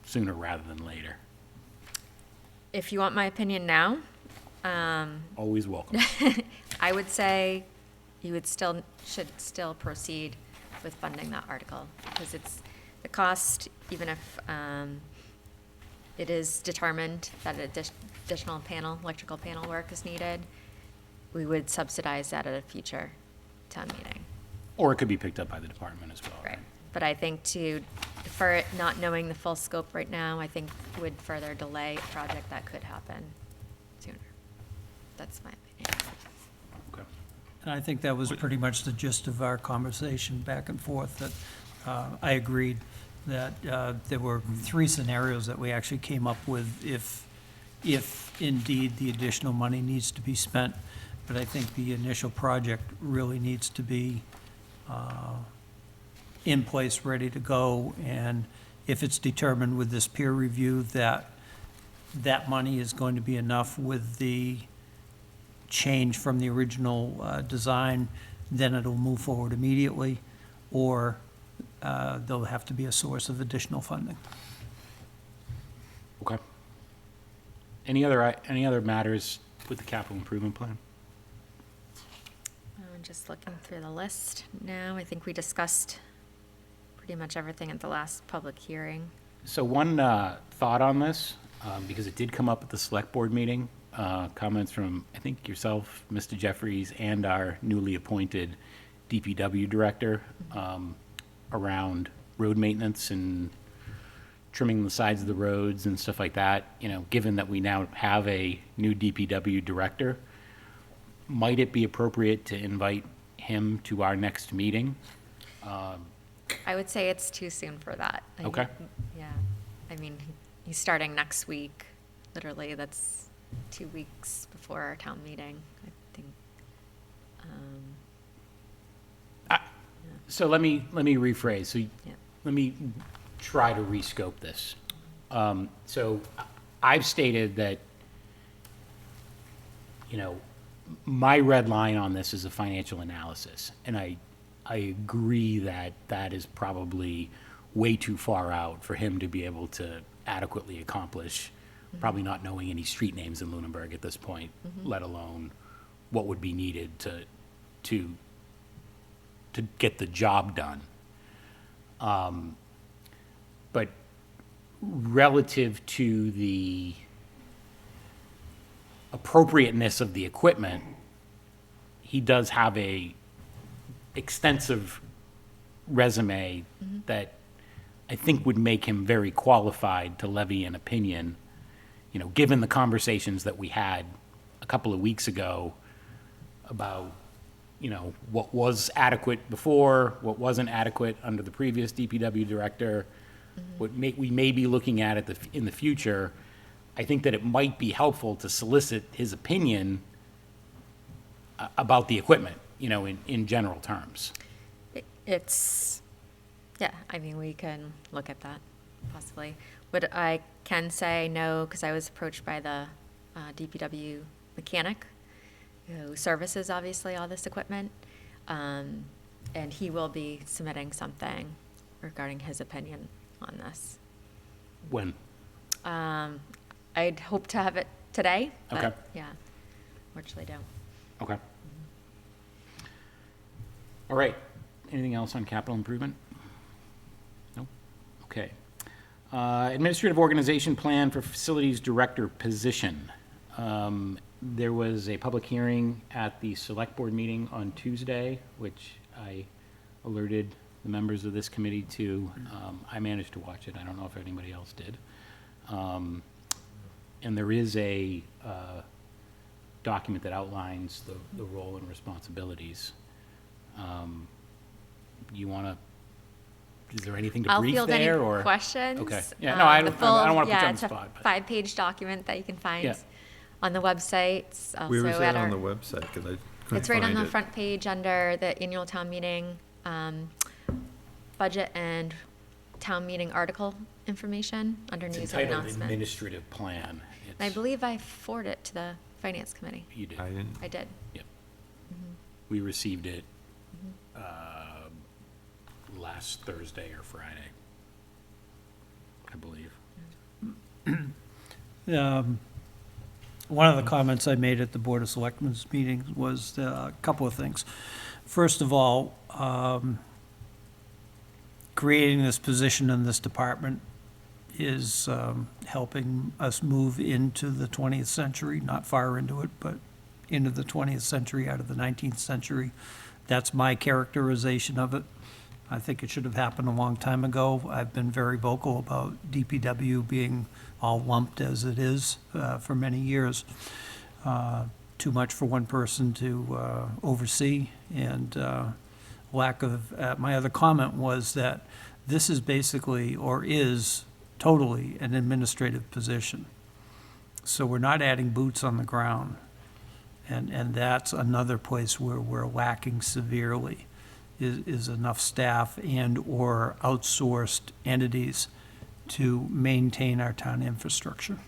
sooner rather than later. If you want my opinion now, Always welcome. I would say you should still proceed with funding that article, because it's, the cost, even if it is determined that additional electrical panel work is needed, we would subsidize that at a future town meeting. Or it could be picked up by the department as well. Right. But I think for it not knowing the full scope right now, I think would further delay a project that could happen sooner. That's my opinion. Okay. And I think that was pretty much the gist of our conversation back and forth, that I agreed that there were 3 scenarios that we actually came up with if indeed the additional money needs to be spent. But I think the initial project really needs to be in place, ready to go. And if it's determined with this peer review that that money is going to be enough with the change from the original design, then it'll move forward immediately, or there'll have to be a source of additional funding. Okay. Any other matters with the capital improvement plan? I'm just looking through the list now. I think we discussed pretty much everything at the last public hearing. So one thought on this, because it did come up at the select board meeting, comments from, I think, yourself, Mr. Jeffries, and our newly appointed DPW director around road maintenance and trimming the sides of the roads and stuff like that. You know, given that we now have a new DPW director, might it be appropriate to invite him to our next meeting? I would say it's too soon for that. Okay. Yeah. I mean, he's starting next week. Literally, that's 2 weeks before our town meeting, I think. So let me rephrase. So Yeah. let me try to rescope this. So I've stated that, you know, my red line on this is a financial analysis, and I agree that that is probably way too far out for him to be able to adequately accomplish, probably not knowing any street names in Lunenburg at this point, let alone what would be needed to get the job done. But relative to the appropriateness of the equipment, he does have a extensive resume that I think would make him very qualified to levy an opinion, you know, given the conversations that we had a couple of weeks ago about, you know, what was adequate before, what wasn't adequate under the previous DPW director, what we may be looking at in the future. I think that it might be helpful to solicit his opinion about the equipment, you know, in general terms. Yeah, I mean, we can look at that, possibly. What I can say, no, because I was approached by the DPW mechanic, who services, obviously, all this equipment, and he will be submitting something regarding his opinion on this. When? I'd hope to have it today, Okay. but, yeah, unfortunately don't. Okay. All right. Anything else on capital improvement? No? Okay. Administrative organization plan for facilities director position. There was a public hearing at the select board meeting on Tuesday, which I alerted the members of this committee to. I managed to watch it. I don't know if anybody else did. And there is a document that outlines the role and responsibilities. You want to, is there anything to I'll brief field there, any or? questions. Okay. Yeah, no, I The don't full- want to put you yeah, on the spot. It's a but- 5-page document that you can find Yeah. on the website. It's also Where is that at on the our, website? Because I couldn't it's right on find the it. front page under the annual town meeting, budget and town meeting article information under It's news and entitled announcement. administrative plan. And I believe I forwarded it to the finance committee. You did. I didn't, I did. Yep. We received it last Thursday or Friday, I believe. One of the comments I made at the Board of Selectmen's meeting was a couple of things. First of all, creating this position in this department is helping us move into the 20th century, not far into it, but into the 20th century out of the 19th century. That's my characterization of it. I think it should have happened a long time ago. I've been very vocal about DPW being all lumped as it is for many years. Too much for one person to oversee, and lack of, my other comment was that this is basically, or is totally, an administrative position. So we're not adding boots on the ground. And that's another place where we're lacking severely, is enough staff and/or outsourced entities to maintain our town infrastructure.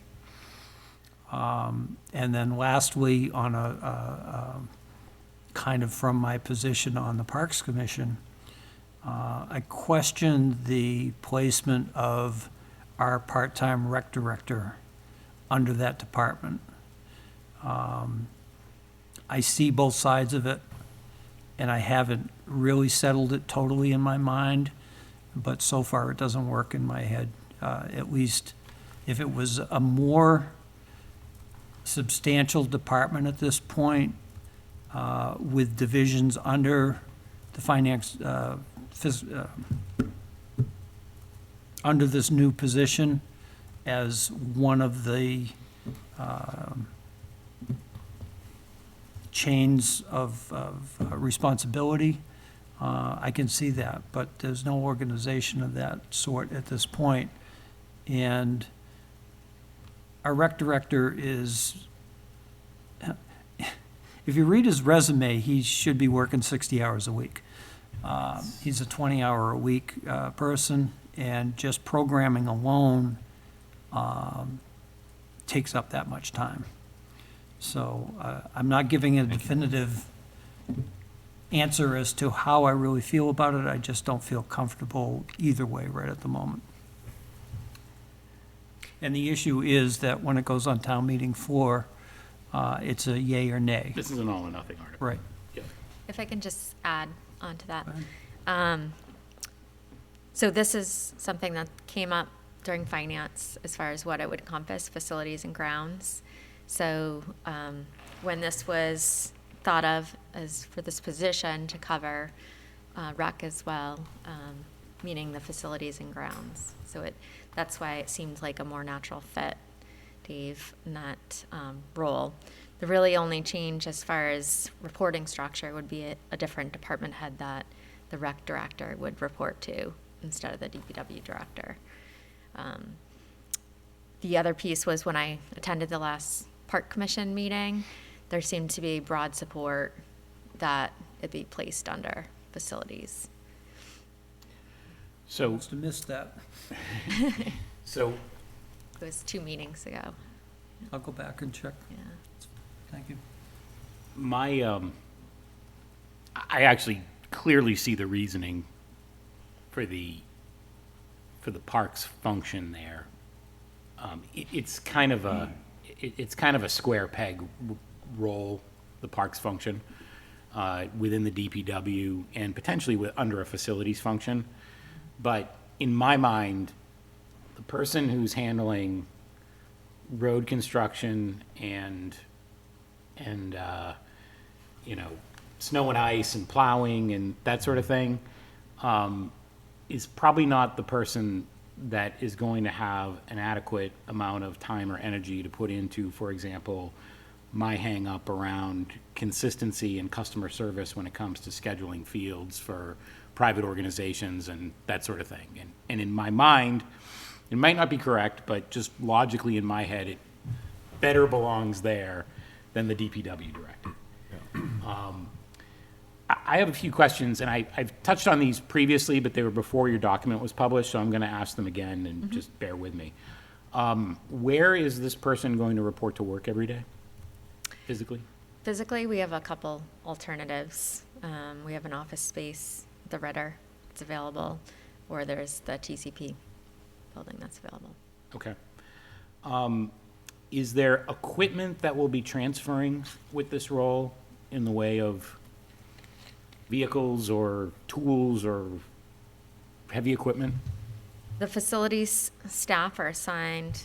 And then lastly, on a kind of from my position on the Parks Commission, I question the placement of our part-time rec director under that department. I see both sides of it, and I haven't really settled it totally in my mind, but so far it doesn't work in my head. At least if it was a more substantial department at this point, with divisions under the finance, under this new position as one of the chains of responsibility, I can see that, but there's no organization of that sort at this point. And our rec director is, if you read his resume, he should be working 60 hours a week. He's a 20-hour-a-week person, and just programming alone takes up that much time. So I'm not giving a definitive answer as to how I really feel about it. I just don't feel comfortable either way right at the moment. And the issue is that when it goes on town meeting floor, it's a yay or nay. This is an all or nothing article. Right. If I can just add on to that. Go ahead. So this is something that came up during finance as far as what it would encompass, facilities and grounds. So when this was thought of as for this position to cover rec as well, meaning the facilities and grounds. So that's why it seemed like a more natural fit, Dave, in that role. The really only change as far as reporting structure would be a different department head that the rec director would report to instead of the DPW director. The other piece was when I attended the last Park Commission meeting, there seemed to be broad support that it be placed under facilities. So, Must have missed that. so It was 2 meetings ago. I'll go back and check. Yeah. Thank you. I actually clearly see the reasoning for the parks function there. It's kind of a square peg role, the parks function, within the DPW and potentially under a facilities function. But in my mind, the person who's handling road construction and snow and ice and plowing and that sort of thing, is probably not the person that is going to have an adequate amount of time or energy to put into, for example, my hang up around consistency and customer service when it comes to scheduling fields for private organizations and that sort of thing. And in my mind, it might not be correct, but just logically in my head, it better belongs there than the DPW director. I have a few questions, and I've touched on these previously, but they were before your document was published, so I'm going to ask them again, and just bear with me. Where is this person going to report to work every day, physically? Physically, we have a couple alternatives. We have an office space, the Ritter, it's available, or there's the TCP building that's available. Okay. Is there equipment that will be transferring with this role in the way of vehicles or tools or heavy equipment? The facilities staff are assigned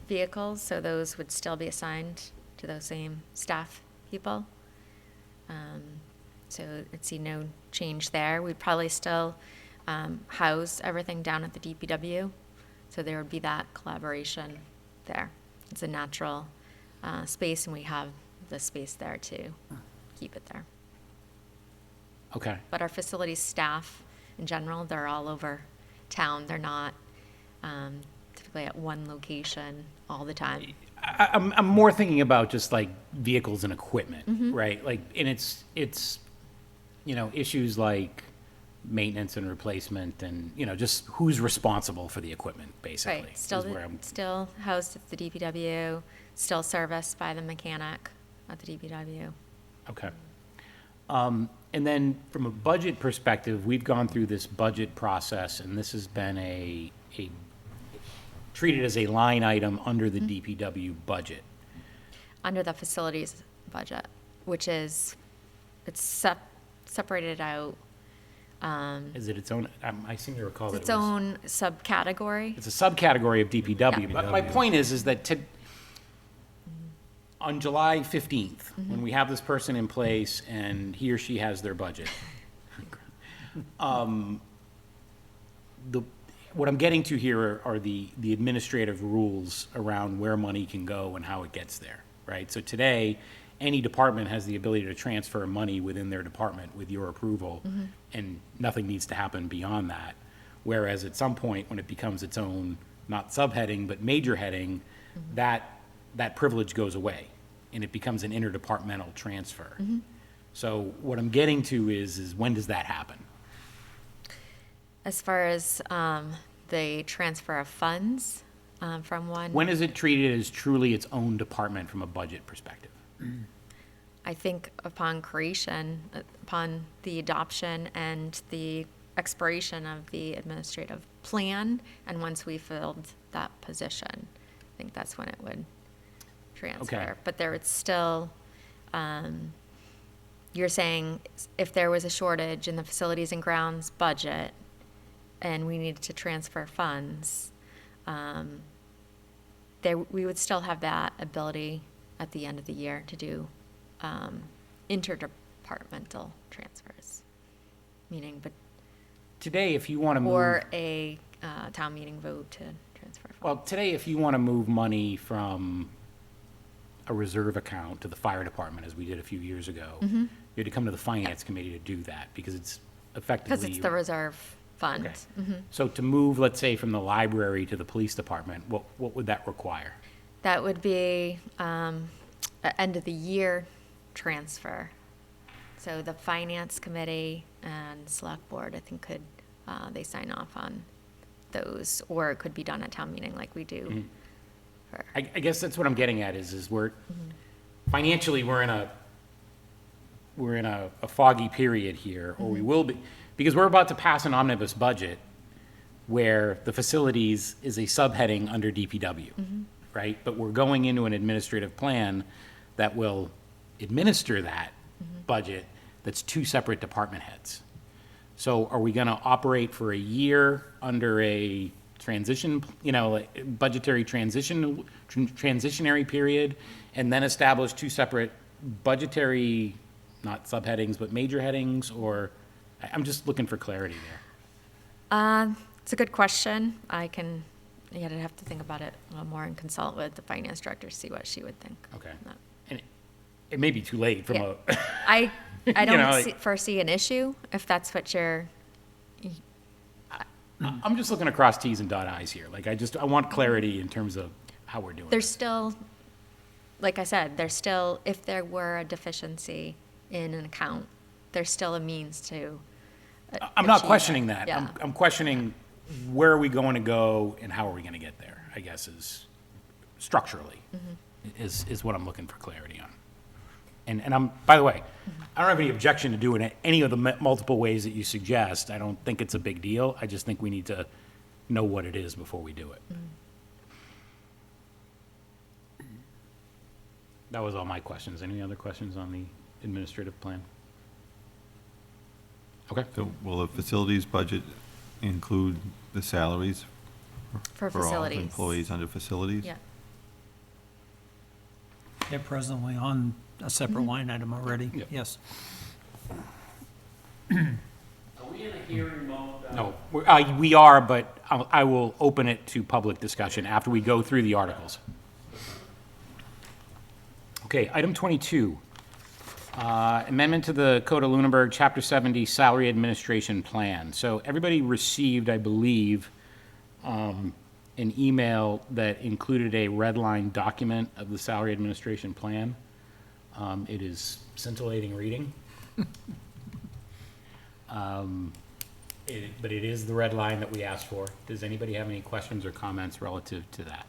vehicles, so those would still be assigned to those same staff people. So I'd see no change there. We'd probably still house everything down at the DPW, so there would be that collaboration there. It's a natural space, and we have the space there to keep it there. Okay. But our facilities staff, in general, they're all over town. They're not typically at one location all the time. I'm more thinking about just like vehicles and equipment, right? Like, and it's, issues like maintenance and replacement and, just who's responsible for the equipment, basically. Right, still, is where I'm- still housed at the DPW, still serviced by the mechanic at the DPW. Okay. And then from a budget perspective, we've gone through this budget process, and this has been treated as a line item under the DPW budget. Under the facilities budget, which is, it's separated out, Is it its own, I seem to recall that it its was. own subcategory. It's a subcategory of DPW. Yeah. But my point is that on July 15th, when we have this person in place and he or she has their budget, what I'm getting to here are the administrative rules around where money can go and how it gets there, right? So today, any department has the ability to transfer money within their department with your approval, and nothing needs to happen beyond that. Whereas at some point, when it becomes its own, not subheading, but major heading, that privilege goes away, and it becomes an interdepartmental transfer. So what I'm getting to is when does that happen? As far as the transfer of funds from one. When is it treated as truly its own department from a budget perspective? I think upon creation, upon the adoption and the expiration of the administrative plan, and once we filled that position, I think that's when it would transfer. Okay. But there would still, you're saying if there was a shortage in the facilities and grounds budget and we needed to transfer funds, we would still have that ability at the end of the year to do interdepartmental transfers, meaning, but, Today, if you want to move. or a town meeting vote to transfer funds. Well, today, if you want to move money from a reserve account to the fire department, as we did a few years ago, you had to come to the finance committee to do that, because it's effectively. Because it's the reserve fund. Okay. So to move, let's say, from the library to the police department, what would that require? That would be an end of the year transfer. So the finance committee and select board, I think, could, they sign off on those, or it could be done at town meeting like we do. for- I guess that's what I'm getting at is we're, financially, we're in a foggy period here, or we will be, because we're about to pass an omnibus budget where the facilities is a subheading under DPW, right? But we're going into an administrative plan that will administer that budget that's two separate department heads. So are we gonna operate for a year under a transition, like budgetary transitionary period, and then establish two separate budgetary, not subheadings, but major headings, or, I'm just looking for clarity there. It's a good question. I'd have to think about it a little more and consult with the finance director to see what she would think. Okay. on that. And it may be too late from Yeah. a, I know, don't like- foresee an issue, if that's what you're, I'm just looking across Ts and dot Is here. Like, I want clarity in terms of how we're doing there's this. still, like I said, there's still, if there were a deficiency in an account, there's still a means to I'm not achieve questioning it. that. Yeah. I'm questioning where are we going to go and how are we going to get there, I guess, is structurally, is what I'm looking for clarity on. And I'm, by the way, I don't have any objection to doing it any of the multiple ways that you suggest. I don't think it's a big deal. I just think we need to know what it is before we do it. That was all my questions. Any other questions on the administrative plan? Okay. So will the facilities budget include the salaries For for all the facilities. employees under facilities? Yeah. They're presently on a separate line item already, Yep. yes. Are we in a hearing mode? No, we are, but I will open it to public discussion after we go through the articles. Okay, item 22, amendment to the Code of Lunenburg, Chapter 70, Salary Administration Plan. So everybody received, I believe, an email that included a red line document of the Salary Administration Plan. It is scintillating reading. But it is the red line that we asked for. Does anybody have any questions or comments relative to that?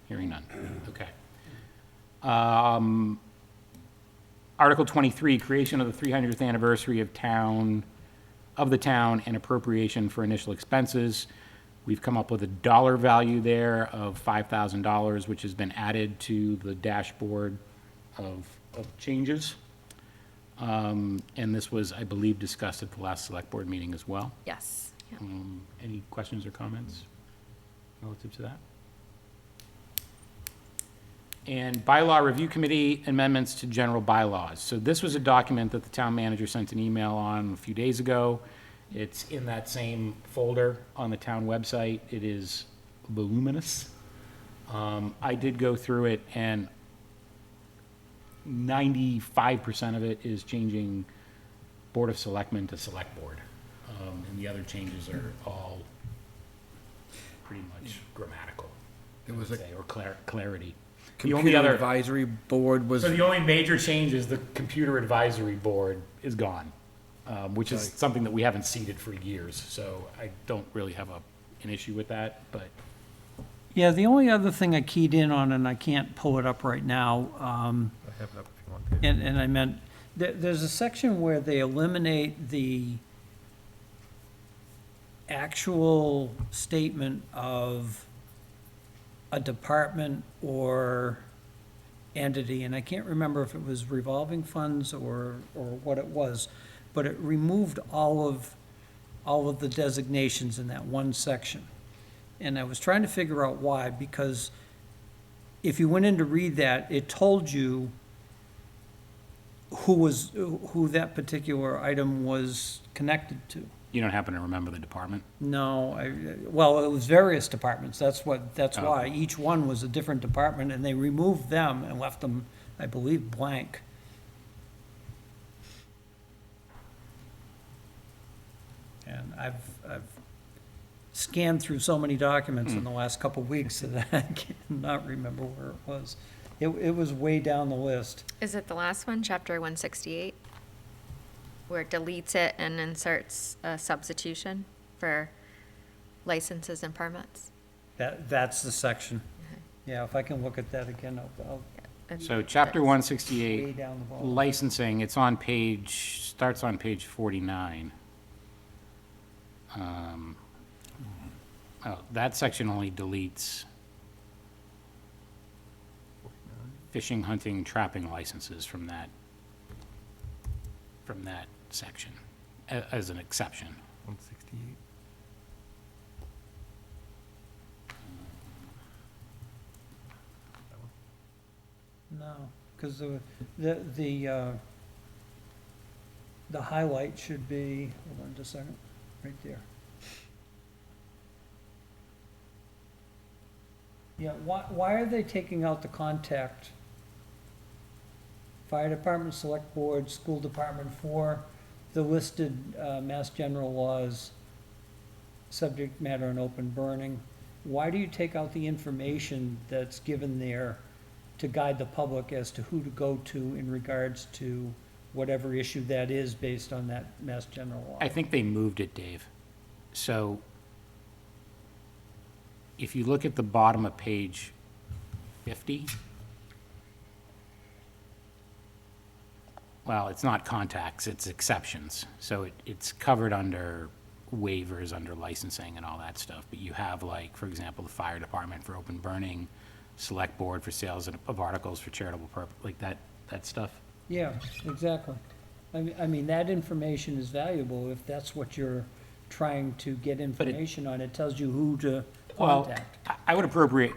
Hearing none. Okay. Article 23, creation of the 300th anniversary of the town and appropriation for initial expenses. We've come up with a dollar value there of $5,000, which has been added to the dashboard of changes. And this was, I believe, discussed at the last select board meeting as well. Yes. Yeah. Any questions or comments relative to that? And bylaw review committee amendments to general bylaws. So this was a document that the town manager sent an email on a few days ago. It's in that same folder on the town website. It is voluminous. I did go through it, and 95% of it is changing Board of Selectmen to Select Board. And the other changes are all pretty much grammatical, I There was would a say, or clarity. The only computer other, advisory board was, so the only major change is the Computer Advisory Board is gone, which is Right. something that we haven't seated for years, so I don't really have an issue with that, but Yeah, the only other thing I keyed in on, and I can't pull it up right now, I have it up if you want to. and I meant, there's a section where they eliminate the actual statement of a department or entity, and I can't remember if it was revolving funds or what it was, but it removed all of the designations in that one section. And I was trying to figure out why, because if you went in to read that, it told you who that particular item was connected to. you don't happen to remember the department? No, well, it was various departments, that's Oh, why, each one was a different department, and they removed them and left them, I believe, blank. And I've scanned through so many documents in the last couple of weeks that I cannot remember where it was. It was way down the list. Is it the last one, chapter 168? Where it deletes it and inserts a substitution for licenses and permits? That's the section. Yeah, if I can look at that again, I'll And So chapter that's- 168, way down the bottom. licensing, it's on starts on page 49. That section only deletes fishing, hunting, trapping licenses from that section, as an exception. 168. No, because the highlight should be, hold on just a second, right there. Yeah, why are they taking out the contact? Fire department, select board, school department for the listed Mass General laws, subject matter and open burning. Why do you take out the information that's given there to guide the public as to who to go to in regards to whatever issue that is based on that Mass General law? I think they moved it, Dave. So if you look at the bottom of page 50, well, it's not contacts, it's exceptions. So it's covered under waivers, under licensing and all that stuff. But you have, like, for example, the fire department for open burning, select board for sales of articles for charitable purpose, like that stuff. Yeah, exactly. I mean, that information is valuable if that's what you're trying to get information on. It tells you who to Well, contact. I would appropriate,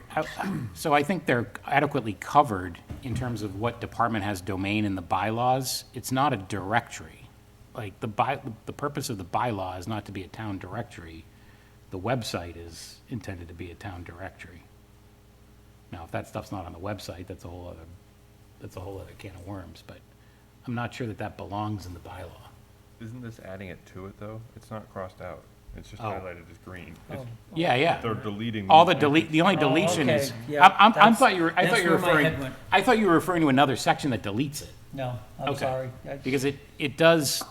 so I think they're adequately covered in terms of what department has domain in the bylaws. It's not a directory. Like, the purpose of the bylaw is not to be a town directory. The website is intended to be a town directory. Now, if that stuff's not on the website, that's a whole other can of worms, but I'm not sure that belongs in the bylaw. Isn't this adding it to it, though? It's not crossed out. It's just Oh. highlighted as green. It's- Yeah. They're deleting. All these the only Oh, deletion is, okay. Yeah, I that's- thought you were that's where my referring, head went. I thought you were referring to another section that deletes it. No, I'm Okay. sorry. Because it does,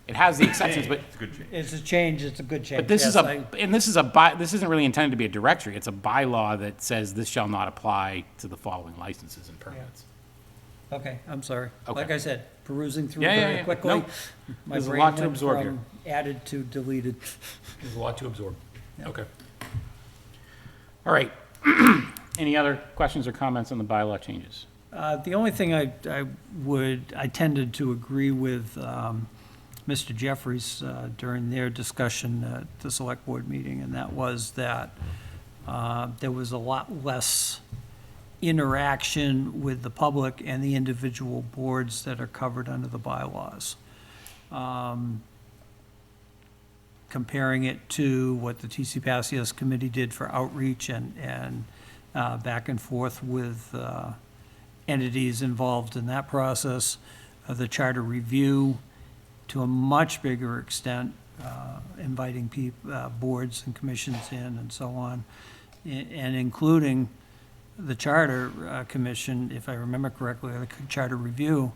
it has the exceptions, but, It's a good change. It's a change, it's a good change. but this is Yes, this isn't really intended to be a directory. It's a bylaw that says this shall not apply to the following licenses and permits. Okay, I'm sorry. Okay. Like I said, perusing through Yeah, yeah, very yeah. quickly. Nope. My There's a brain lot to went absorb here. from added to deleted. There's a lot to absorb. Okay. All right. Any other questions or comments on the bylaw changes? The only thing I tended to agree with Mr. Jeffries during their discussion at the select board meeting, and that was that there was a lot less interaction with the public and the individual boards that are covered under the bylaws. Comparing it to what the TC Passios Committee did for outreach and back and forth with entities involved in that process, the charter review, to a much bigger extent, inviting boards and commissions in and so on, and including the Charter Commission, if I remember correctly, the Charter Review,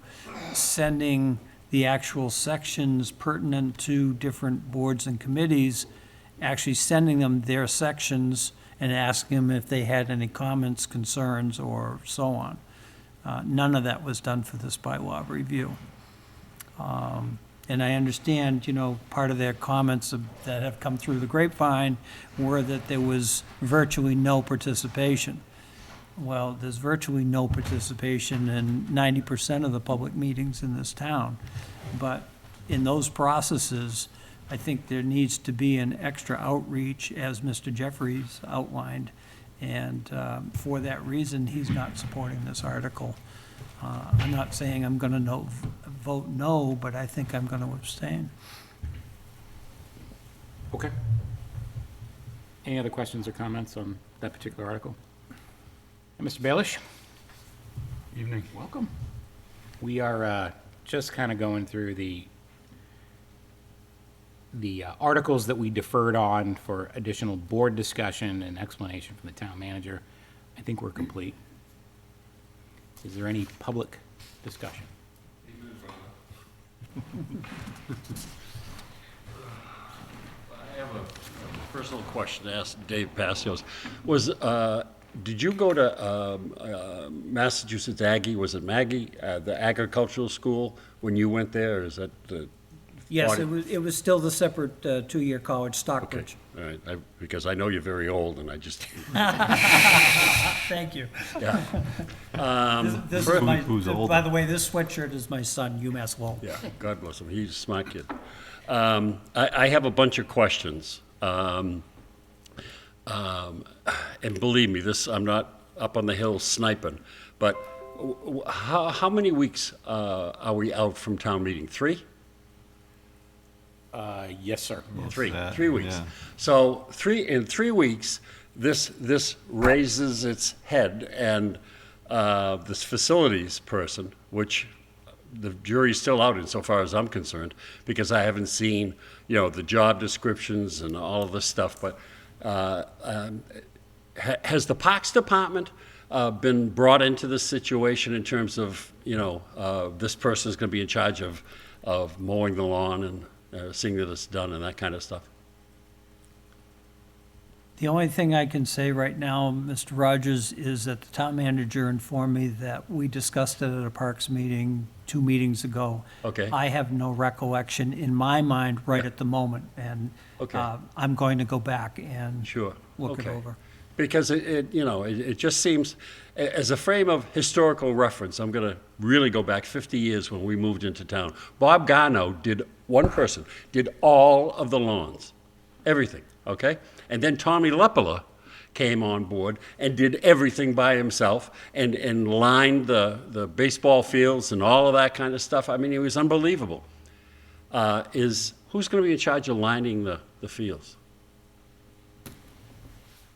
sending the actual sections pertinent to different boards and committees, actually sending them their sections and asking them if they had any comments, concerns, or so on. None of that was done for this bylaw review. And I understand, part of their comments that have come through the grapevine were that there was virtually no participation. Well, there's virtually no participation in 90% of the public meetings in this town. But in those processes, I think there needs to be an extra outreach, as Mr. Jeffries outlined. And for that reason, he's not supporting this article. I'm not saying I'm going to vote no, but I think I'm going to abstain. Okay. Any other questions or comments on that particular article? Mr. Baelish? Evening. Welcome. We are just kind of going through the articles that we deferred on for additional board discussion and explanation from the town manager. I think we're complete. Is there any public discussion? I have a personal question to ask Dave Passios. Did you go to Massachusetts Aggie, was it Maggie, the agricultural school, when you went there, or is that the? Yes, Audit- it was still the separate two-year college, Okay, Stockbridge. all right, because I know you're very old, and I just, Thank you. yeah. This is my, Who's older? by the way, this sweatshirt is my son, UMass Lowell. Yeah, God bless him, he's a smart kid. I have a bunch of questions. And believe me, I'm not up on the hill sniping, but how many weeks are we out from town meeting? 3? Yes, sir. Three, that, 3 weeks. yeah. So in 3 weeks, this raises its head, and this facilities person, which the jury's still out insofar as I'm concerned, because I haven't seen, the job descriptions and all of this stuff, but has the Parks Department been brought into this situation in terms of, this person is going to be in charge of mowing the lawn and seeing that it's done and that kind of stuff? The only thing I can say right now, Mr. Rogers, is that the town manager informed me that we discussed it at a Parks meeting 2 meetings ago. Okay. I have no recollection in my mind right at the moment, and Okay. I'm going to go back and Sure. look it Okay. over. Because it just seems, as a frame of historical reference, I'm going to really go back 50 years when we moved into town. Bob Garno one person, did all of the lawns, everything, okay? And then Tommy Lepela came on board and did everything by himself and lined the baseball fields and all of that kind of stuff. I mean, it was unbelievable. Who's going to be in charge of lining the fields?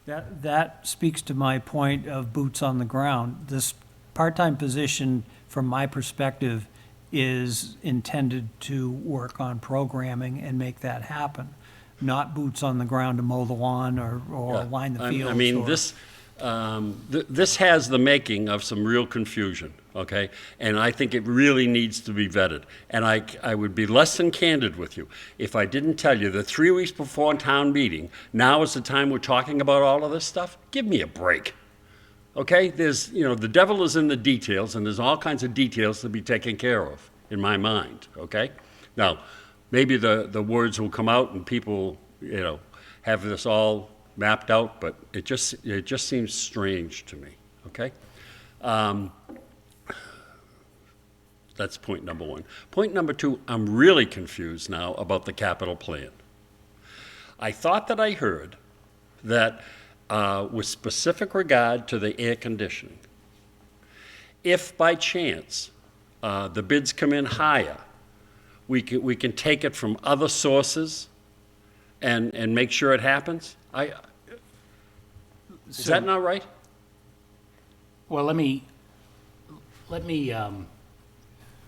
That speaks to my point of boots on the ground. This part-time position, from my perspective, is intended to work on programming and make that happen, not boots on the ground to mow the lawn or line the fields. I mean, or- this has the making of some real confusion, okay? And I think it really needs to be vetted. And I would be less than candid with you if I didn't tell you that 3 weeks before town meeting, now is the time we're talking about all of this stuff? Give me a break, okay? The devil is in the details, and there's all kinds of details to be taken care of, in my mind, okay? Now, maybe the words will come out and people, have this all mapped out, but it just seems strange to me, okay? That's point number one. Point number two, I'm really confused now about the capital plan. I thought that I heard that with specific regard to the air conditioning, if by chance the bids come in higher, we can take it from other sources and make sure it happens? Is that not right? Well, let me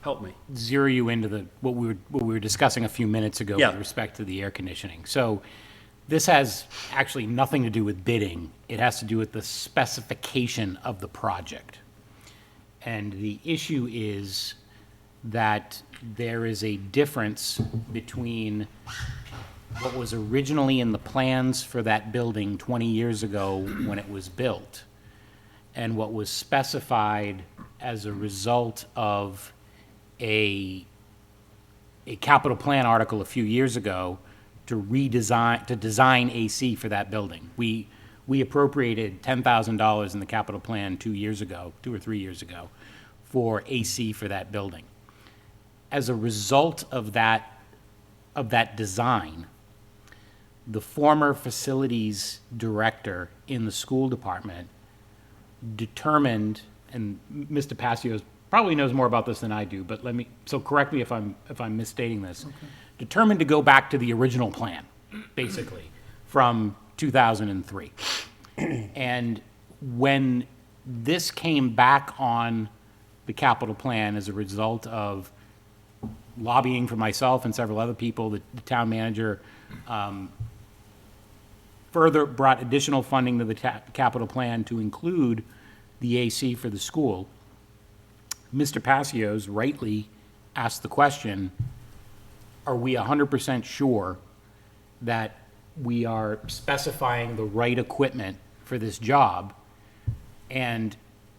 Help me. zero you into what we were discussing a few minutes ago Yeah. with respect to the air conditioning. So this has actually nothing to do with bidding. It has to do with the specification of the project. And the issue is that there is a difference between what was originally in the plans for that building 20 years ago when it was built and what was specified as a result of a capital plan article a few years ago to design AC for that building. We appropriated $10,000 in the capital plan 2 or 3 years ago, for AC for that building. As a result of that design, the former facilities director in the school department determined, and Mr. Passios probably knows more about this than I do, but so correct me if I'm misstating this. Okay. Determined to go back to the original plan, basically, from 2003. And when this came back on the capital plan as a result of lobbying for myself and several other people, the town manager further brought additional funding to the capital plan to include the AC for the school. Mr. Passios rightly asked the question, are we 100% sure that we are specifying the right equipment for this job and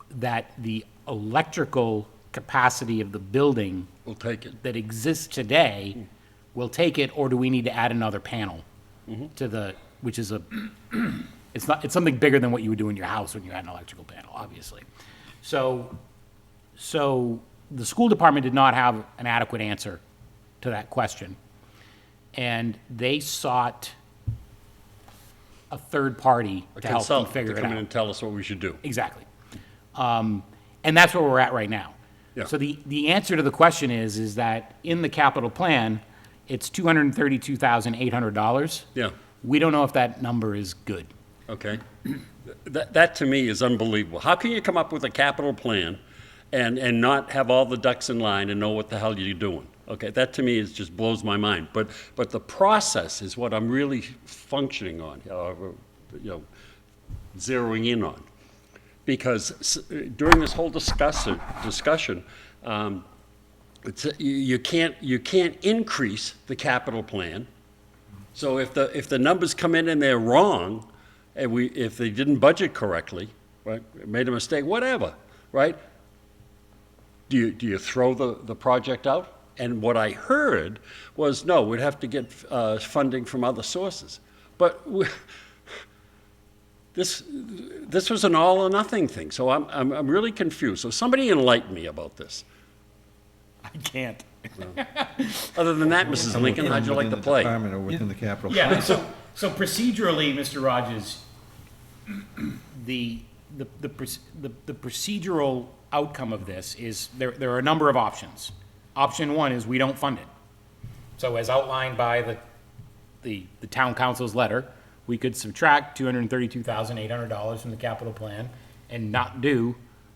that the electrical capacity of the building We'll take it. that exists today will take it, or do we need to add another panel to which is it's something bigger than what you would do in your house when you had an electrical panel, obviously. So the school department did not have an adequate answer to that question. And they sought a third party to help them figure it To come in out. and tell us what we should do. Exactly. And that's where we're at right now. Yeah. So the answer to the question is that in the capital plan, it's $232,800. Yeah, We don't know if that number is good. okay. That to me is unbelievable. How can you come up with a capital plan and not have all the ducks in line and know what the hell you're doing? Okay, that to me just blows my mind. But the process is what I'm really functioning on, zeroing in on. Because during this whole discussion, you can't increase the capital plan. So if the numbers come in and they're wrong, and if they didn't budget correctly, right, made a mistake, whatever, right? Do you throw the project out? And what I heard was, no, we'd have to get funding from other sources. But this was an all or nothing thing, so I'm really confused. So somebody enlighten me about this. I can't. Other than that, Mrs. Lincoln, how'd you like to Within the play? department or within the capital. Yeah, so procedurally, Mr. Rogers, the procedural outcome of this is, there are a number of options. Option one is we don't fund it. So as outlined by the town council's letter, we could subtract $232,800 from the capital plan and not do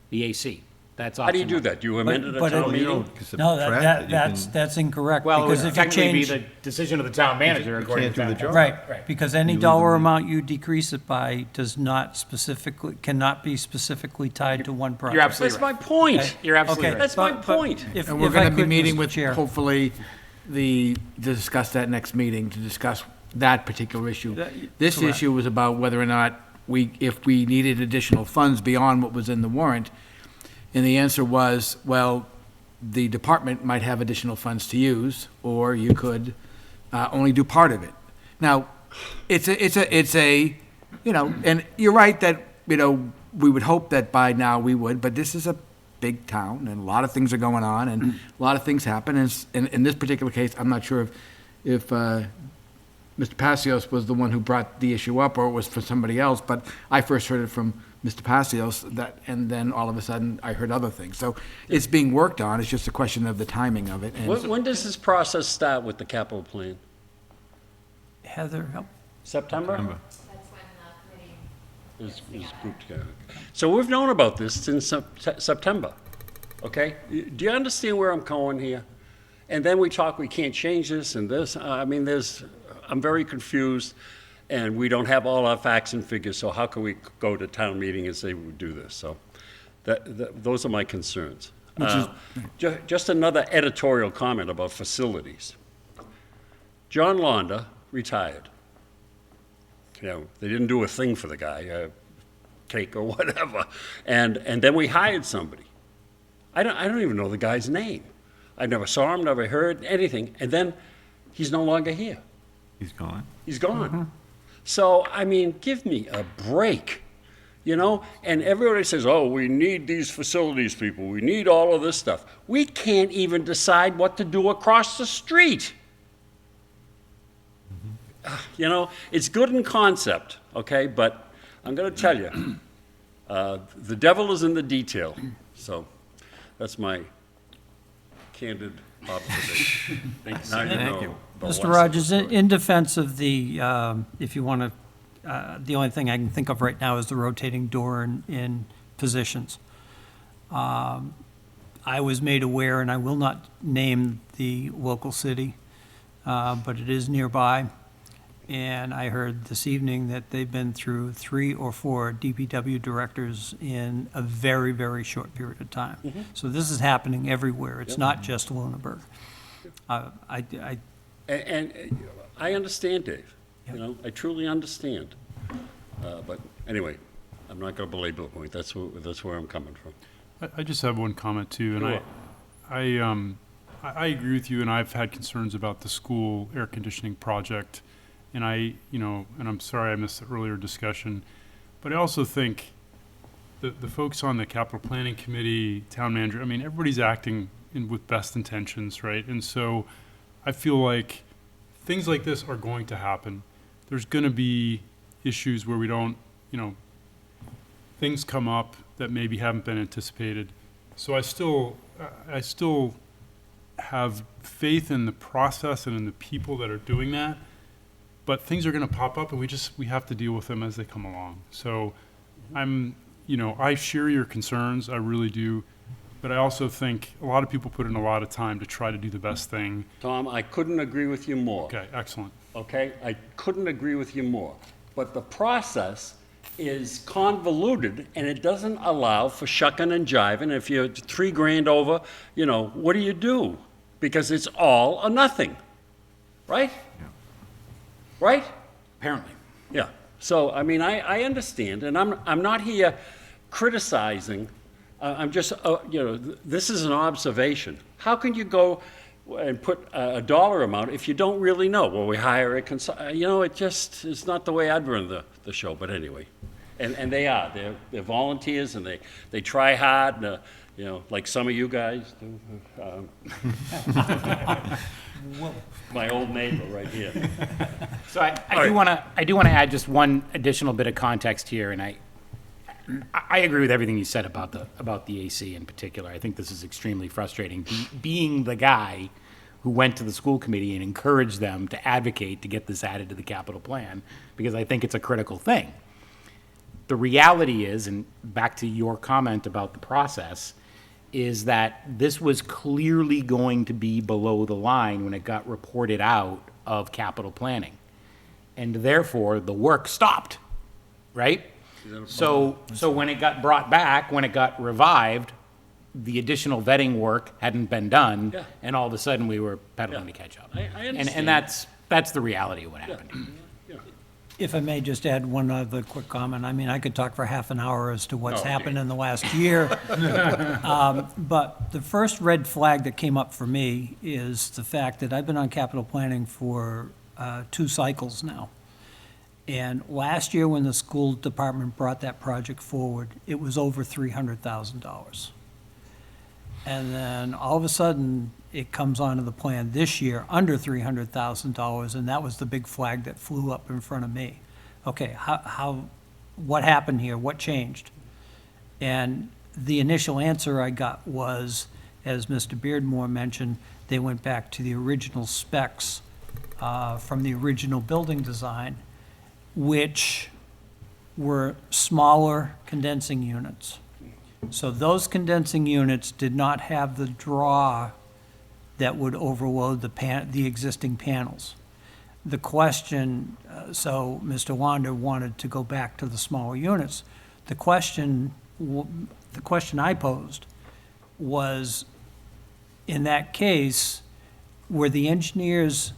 the AC. That's option How do you do one. that? Do you amend it at but town it- meeting? You No, subtract that, it, you that's, can- that's incorrect, Well, it because would if you technically be change. the decision of the town manager according to can't do town the council. job. Right, because any You dollar legally- amount you decrease it by does not specifically, cannot be specifically tied to one project. You're absolutely That's right. my point. Okay. You're absolutely Okay, right. That's my but point. if- And we're if I gonna be could, meeting Mr. with, Chair. hopefully, to discuss that next meeting, to discuss that particular issue. This correct. issue was about whether or not if we needed additional funds beyond what was in the warrant. And the answer was, well, the department might have additional funds to use, or you could only do part of it. Now, it's a, and you're right that, we would hope that by now we would, but this is a big town, and a lot of things are going on, and a lot of things happen, and in this particular case, I'm not sure if Mr. Passios was the one who brought the issue up, or it was for somebody else, but I first heard it from Mr. Passios, and then all of a sudden, I heard other things. So it's being worked on, it's just a question of the timing of it. And When does this process start with the capital plan? Heather, help. September? September. Is grouped together. So we've known about this since September, okay? Do you understand where I'm going here? And then we talk, we can't change this and this. I'm very confused, and we don't have all our facts and figures, so how can we go to town meeting and say we would do this? So those are my concerns. Just another editorial comment about facilities. John Londa retired. They didn't do a thing for the guy, cake or whatever. And then we hired somebody. I don't even know the guy's name. I never saw him, never heard anything. And then he's no longer here. He's gone. He's gone. So, give me a break, And everybody says, oh, we need these facilities people. We need all of this stuff. We can't even decide what to do across the street. It's good in concept, okay? But I'm going to tell you, the devil is in the detail. So that's my candid observation. Now you know the Mr. lesson. Rogers, in defense of the, if you want to, the only thing I can think of right now is the rotating door in positions. I was made aware, and I will not name the local city, but it is nearby. And I heard this evening that they've been through 3 or 4 DPW directors in a very, very short period of time. So this is happening everywhere. It's not just Lunenburg. And I understand, Dave. I truly understand. But anyway, I'm not going to belabor the point. That's where I'm coming from. I just have one comment too, and Sure. I agree with you, and I've had concerns about the school air conditioning project, and and I'm sorry I missed the earlier discussion, but I also think the folks on the capital planning committee, town manager, everybody's acting with best intentions, right? And so I feel like things like this are going to happen. There's going to be issues where we don't, things come up that maybe haven't been anticipated. So I still have faith in the process and in the people that are doing that. But things are going to pop up, and we have to deal with them as they come along. So I share your concerns, I really do. But I also think a lot of people put in a lot of time to try to do the best thing. Tom, I couldn't agree with you more. Okay, excellent. Okay? I couldn't agree with you more. But the process is convoluted, and it doesn't allow for shucking and jiving. If you're $3,000 over, what do you do? Because it's all or nothing, right? Yeah. Right? Apparently. Yeah. So, I understand, and I'm not here criticizing. I'm just, this is an observation. How can you go and put a dollar amount if you don't really know? Well, we hire a it's not the way I'd run the show, but anyway. And they are. They're volunteers, and they try hard, and, you know, like some of you guys do. My old neighbor right here. So I do want to add just one additional bit of context here, and I agree with everything you said about the AC in particular. I think this is extremely frustrating. Being the guy who went to the school committee and encouraged them to advocate to get this added to the capital plan, because I think it's a critical thing. The reality is, and back to your comment about the process, is that this was clearly going to be below the line when it got reported out of capital planning. And therefore, the work stopped, right? So when it got brought back, when it got revived, the additional vetting work hadn't been done, Yeah. and all of a sudden, we were pedaling to catch up. I understand. And that's the reality of what happened. Yeah. If I may just add one other quick comment, I mean, I could talk for half an hour as to what's Oh, okay. happened in the last year. But the first red flag that came up for me is the fact that I've been on capital planning for 2 cycles now. And last year, when the school department brought that project forward, it was over $300,000. And then all of a sudden, it comes onto the plan this year under $300,000, and that was the big flag that flew up in front of me. Okay, what happened here? What changed? And the initial answer I got was, as Mr. Beardmore mentioned, they went back to the original specs from the original building design, which were smaller condensing units. So those condensing units did not have the draw that would overload the existing panels. The question, so Mr. Wander wanted to go back to the smaller units. The question I posed was, in that case, were the engineers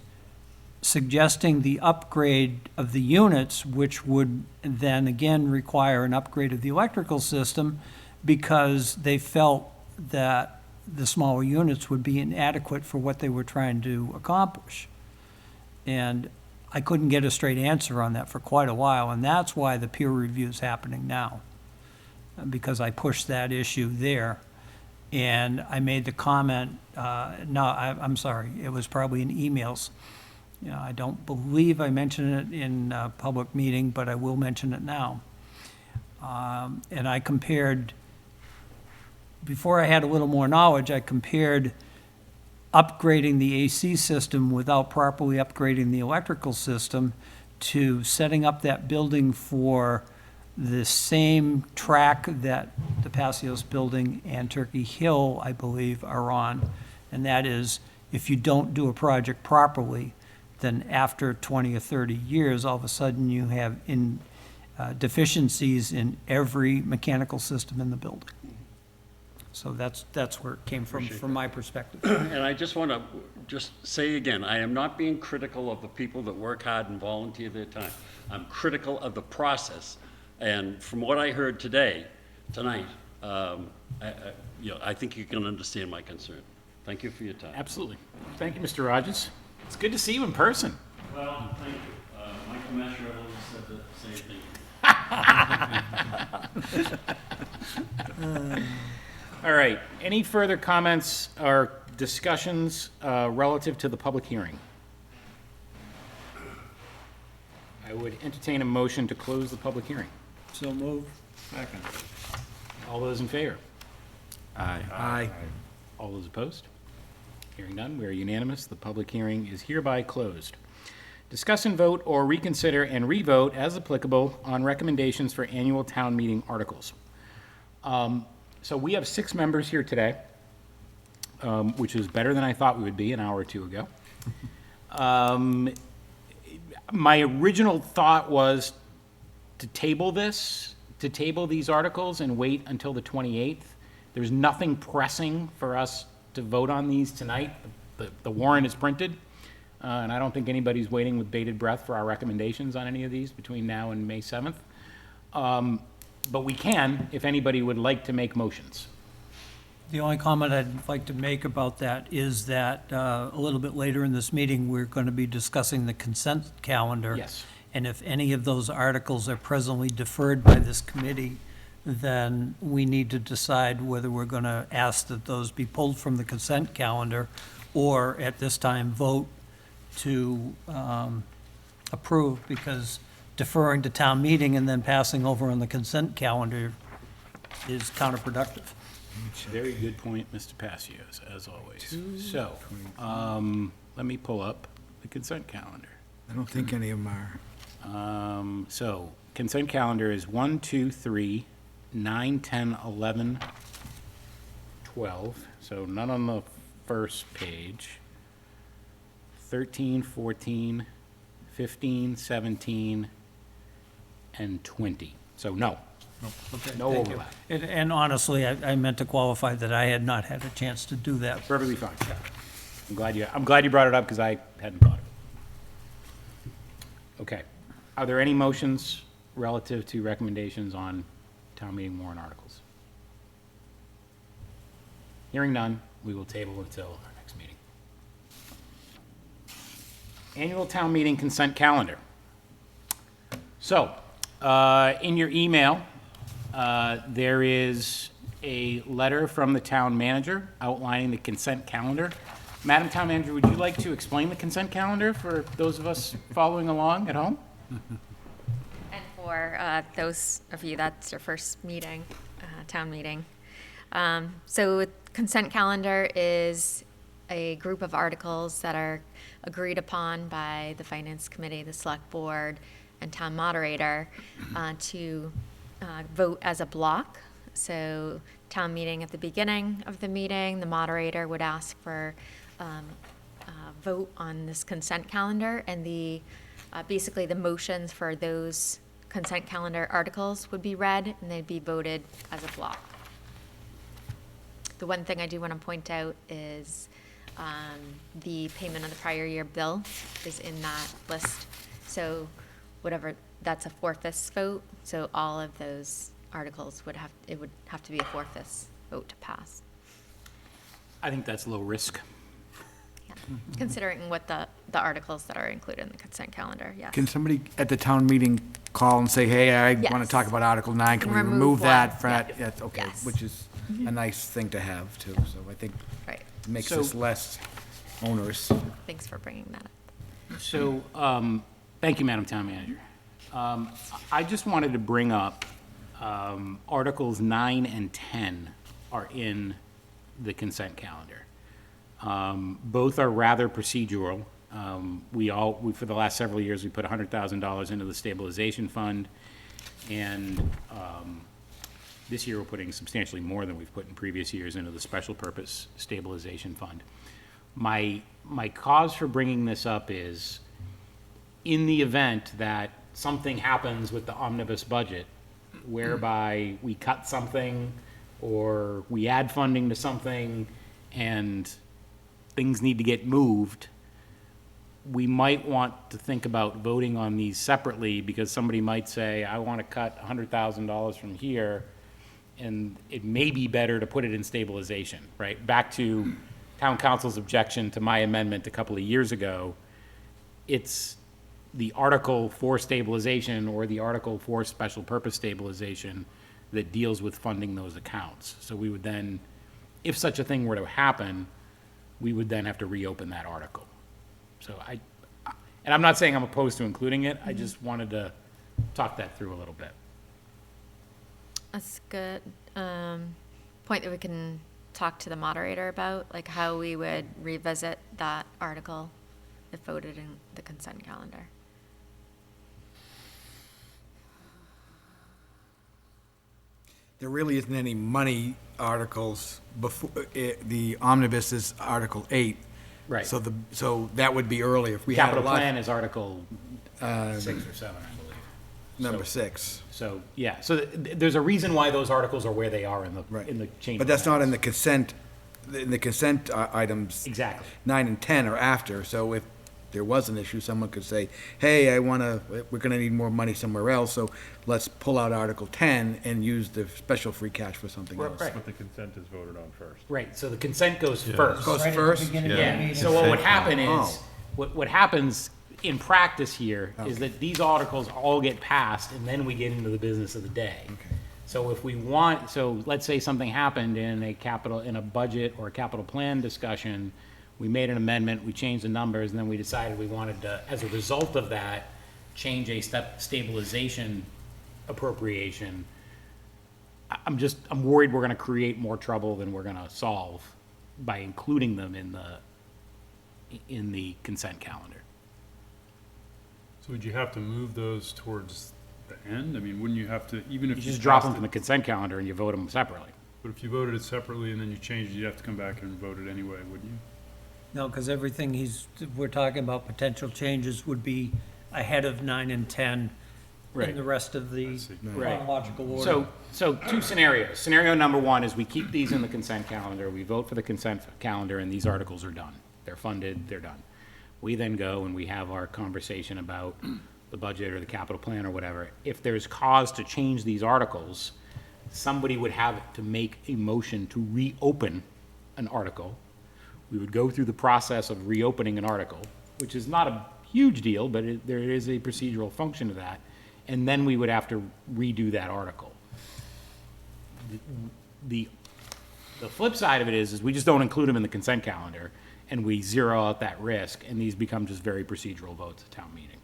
suggesting the upgrade of the units, which would then again require an upgrade of the electrical system, because they felt that the smaller units would be inadequate for what they were trying to accomplish? And I couldn't get a straight answer on that for quite a while, and that's why the peer review is happening now, because I pushed that issue there. And I made the comment, I'm sorry, it was probably in emails. You know, I don't believe I mentioned it in a public meeting, but I will mention it now. And I compared, before I had a little more knowledge, I compared upgrading the AC system without properly upgrading the electrical system to setting up that building for the same track that the Passios building and Turkey Hill, I believe, are on. And that is, if you don't do a project properly, then after 20 or 30 years, all of a sudden you have deficiencies in every mechanical system in the building. So that's where it came from my perspective. And I just want to just say again, I am not being critical of the people that work hard and volunteer their time. I'm critical of the process. And from what I heard tonight, I think you can understand my concern. Thank you for your time. Absolutely. Thank you, Mr. Rogers. It's good to see you in person. Well, thank you. My commissioner said the same thing. All right. Any further comments or discussions relative to the public hearing? I would entertain a motion to close the public hearing. So move. Second. All those in favor? Aye. All those opposed? Hearing none, we are unanimous. The public hearing is hereby closed. Discuss and vote or reconsider and revote as applicable on recommendations for annual town meeting articles. So we have 6 members here today, which is better than I thought we would be an hour or two ago. My original thought was to table these articles and wait until the 28th. There's nothing pressing for us to vote on these tonight. The warrant is printed, and I don't think anybody's waiting with bated breath for our recommendations on any of these between now and May 7th. But we can, if anybody would like to make motions. The only comment I'd like to make about that is that a little bit later in this meeting, we're going to be discussing the consent calendar. Yes. And if any of those articles are presently deferred by this committee, then we need to decide whether we're going to ask that those be pulled from the consent calendar, or at this time, vote to approve, because deferring to town meeting and then passing over on the consent calendar is counterproductive. Very good point, Mr. Passios, as always. So, let me pull up the consent calendar. I don't think any of them are. So, consent calendar is 1, 2, 3, 9, 10, 11, 12. So none on the first page. 13, 14, 15, 17, and 20. So no. Okay, No thank you. overlap. And honestly, I meant to qualify that I had not had a chance to do that. Perfectly fine. I'm glad you brought it up because I hadn't thought of it. Okay. Are there any motions relative to recommendations on town meeting warrant articles? Hearing none, we will table until our next meeting. Annual town meeting consent calendar. So, in your email, there is a letter from the town manager outlining the consent calendar. Madam Town Manager, would you like to explain the consent calendar for those of us following along at home? And for those of you, that's your first meeting, town meeting. So consent calendar is a group of articles that are agreed upon by the Finance Committee, the Select Board, and Town Moderator to vote as a block. So town meeting at the beginning of the meeting, the moderator would ask for vote on this consent calendar, and the basically the motions for those consent calendar articles would be read, and they'd be voted as a block. The one thing I do want to point out is the payment of the prior year bill is in that list. So whatever, that's a 4/5 vote, so all of those articles would have to be a 4/5 vote to pass. I think that's low risk. Yeah. Considering what the articles that are included in the consent calendar, yes. Can somebody at the town meeting call and say, hey, I want to Yes. talk about Article 9, can we Remove remove that? one. for that? Yeah. Yes, okay, Yes. which is a nice thing to have, too, so I think Right. it makes So- this less onerous. Thanks for bringing that up. So, thank you, Madam Town Manager. I just wanted to bring up, Articles 9 and 10 are in the consent calendar. Both are rather procedural. For the last several years, we put $100,000 into the stabilization fund, and this year we're putting substantially more than we've put in previous years into the special purpose stabilization fund. My cause for bringing this up is, in the event that something happens with the omnibus budget, whereby we cut something, or we add funding to something, and things need to get moved, we might want to think about voting on these separately, because somebody might say, I want to cut $100,000 from here, and it may be better to put it in stabilization, right? Back to town council's objection to my amendment a couple of years ago, it's the article for stabilization or the article for special purpose stabilization that deals with funding those accounts. So we would then, if such a thing were to happen, we would then have to reopen that article. So and I'm not saying I'm opposed to including it, I just wanted to talk that through a little bit. That's a good point that we can talk to the moderator about, like how we would revisit that article if voted in the consent calendar. There really isn't any money articles before, the omnibus is Article 8. Right. So that would be early if we had a Capital lot. plan is Article 6 or 7, I believe. Number So- 6. So, yeah, so there's a reason why those articles are where they are in the, Right. in the chain. But of that's not in events. the consent items. Exactly. 9 and 10 are after, so if there was an issue, someone could say, hey, we're gonna need more money somewhere else, so let's pull out Article 10 and use the special free cash for something else. Right. But the consent is voted on first. Right, so the consent goes first. Goes Right at the first? beginning of the Yeah, meeting. so what would happen is, Oh. what happens in practice here is that these articles all get passed and then we get into the business of the day. So if we want, so let's say something happened in a budget or a capital plan discussion, we made an amendment, we changed the numbers, and then we decided we wanted to, as a result of that, change a stabilization appropriation. I'm worried we're gonna create more trouble than we're gonna solve by including them in the consent calendar. So would you have to move those towards the end? I mean, wouldn't you have to, even if You you just drop passed them from the it, consent calendar and you vote them separately. but if you voted it separately and then you changed it, you'd have to come back and vote it anyway, wouldn't you? No, because everything we're talking about potential changes would be ahead of 9 and 10 in the rest of the see. Right. chronological order. So two scenarios. Scenario number one is we keep these in the consent calendar, we vote for the consent calendar, and these articles are done. They're funded, they're done. We then go and we have our conversation about the budget or the capital plan or whatever. If there's cause to change these articles, somebody would have to make a motion to reopen an article. We would go through the process of reopening an article, which is not a huge deal, but there is a procedural function to that. And then we would have to redo that article. The flip side of it is we just don't include them in the consent calendar, and we zero out that risk, and these become just very procedural votes at town meeting.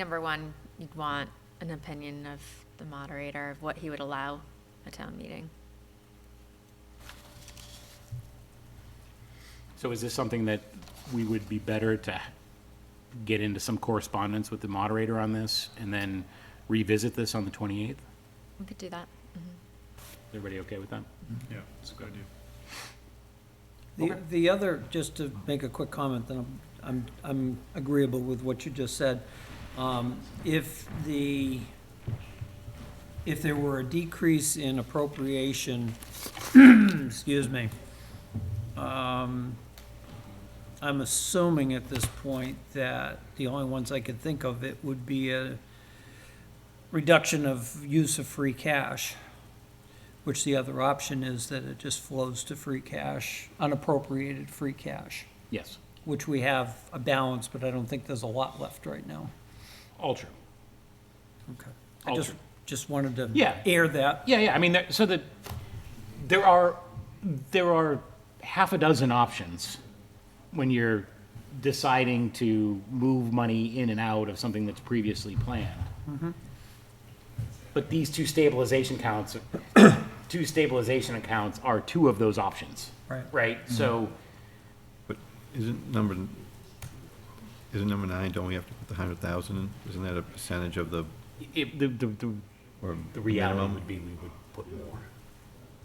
Number one, you'd want an opinion of the moderator of what he would allow a town meeting. So is this something that we would be better to get into some correspondence with the moderator on this, and then revisit this on the 28th? We could do that. Is everybody okay with that? Yeah, it's a good idea. The other, just to make a quick comment, then I'm agreeable with what you just said. If there were a decrease in appropriation, excuse me, I'm assuming at this point that the only ones I could think of, it would be a reduction of use of free cash, which the other option is that it just flows to free cash, unappropriated free cash, Yes, which we have a balance, but I don't think there's a lot left right now. all true. Okay. I All just, true. just wanted to Yeah. air that. Yeah, I mean, there are half a dozen options when you're deciding to move money in and out of something that's previously planned. But these two stabilization accounts are two of those options. Right. Right, so, But isn't number 9, don't we have to put the 100,000 in? Isn't that a percentage of the, or the reality minimum? would be we would put more.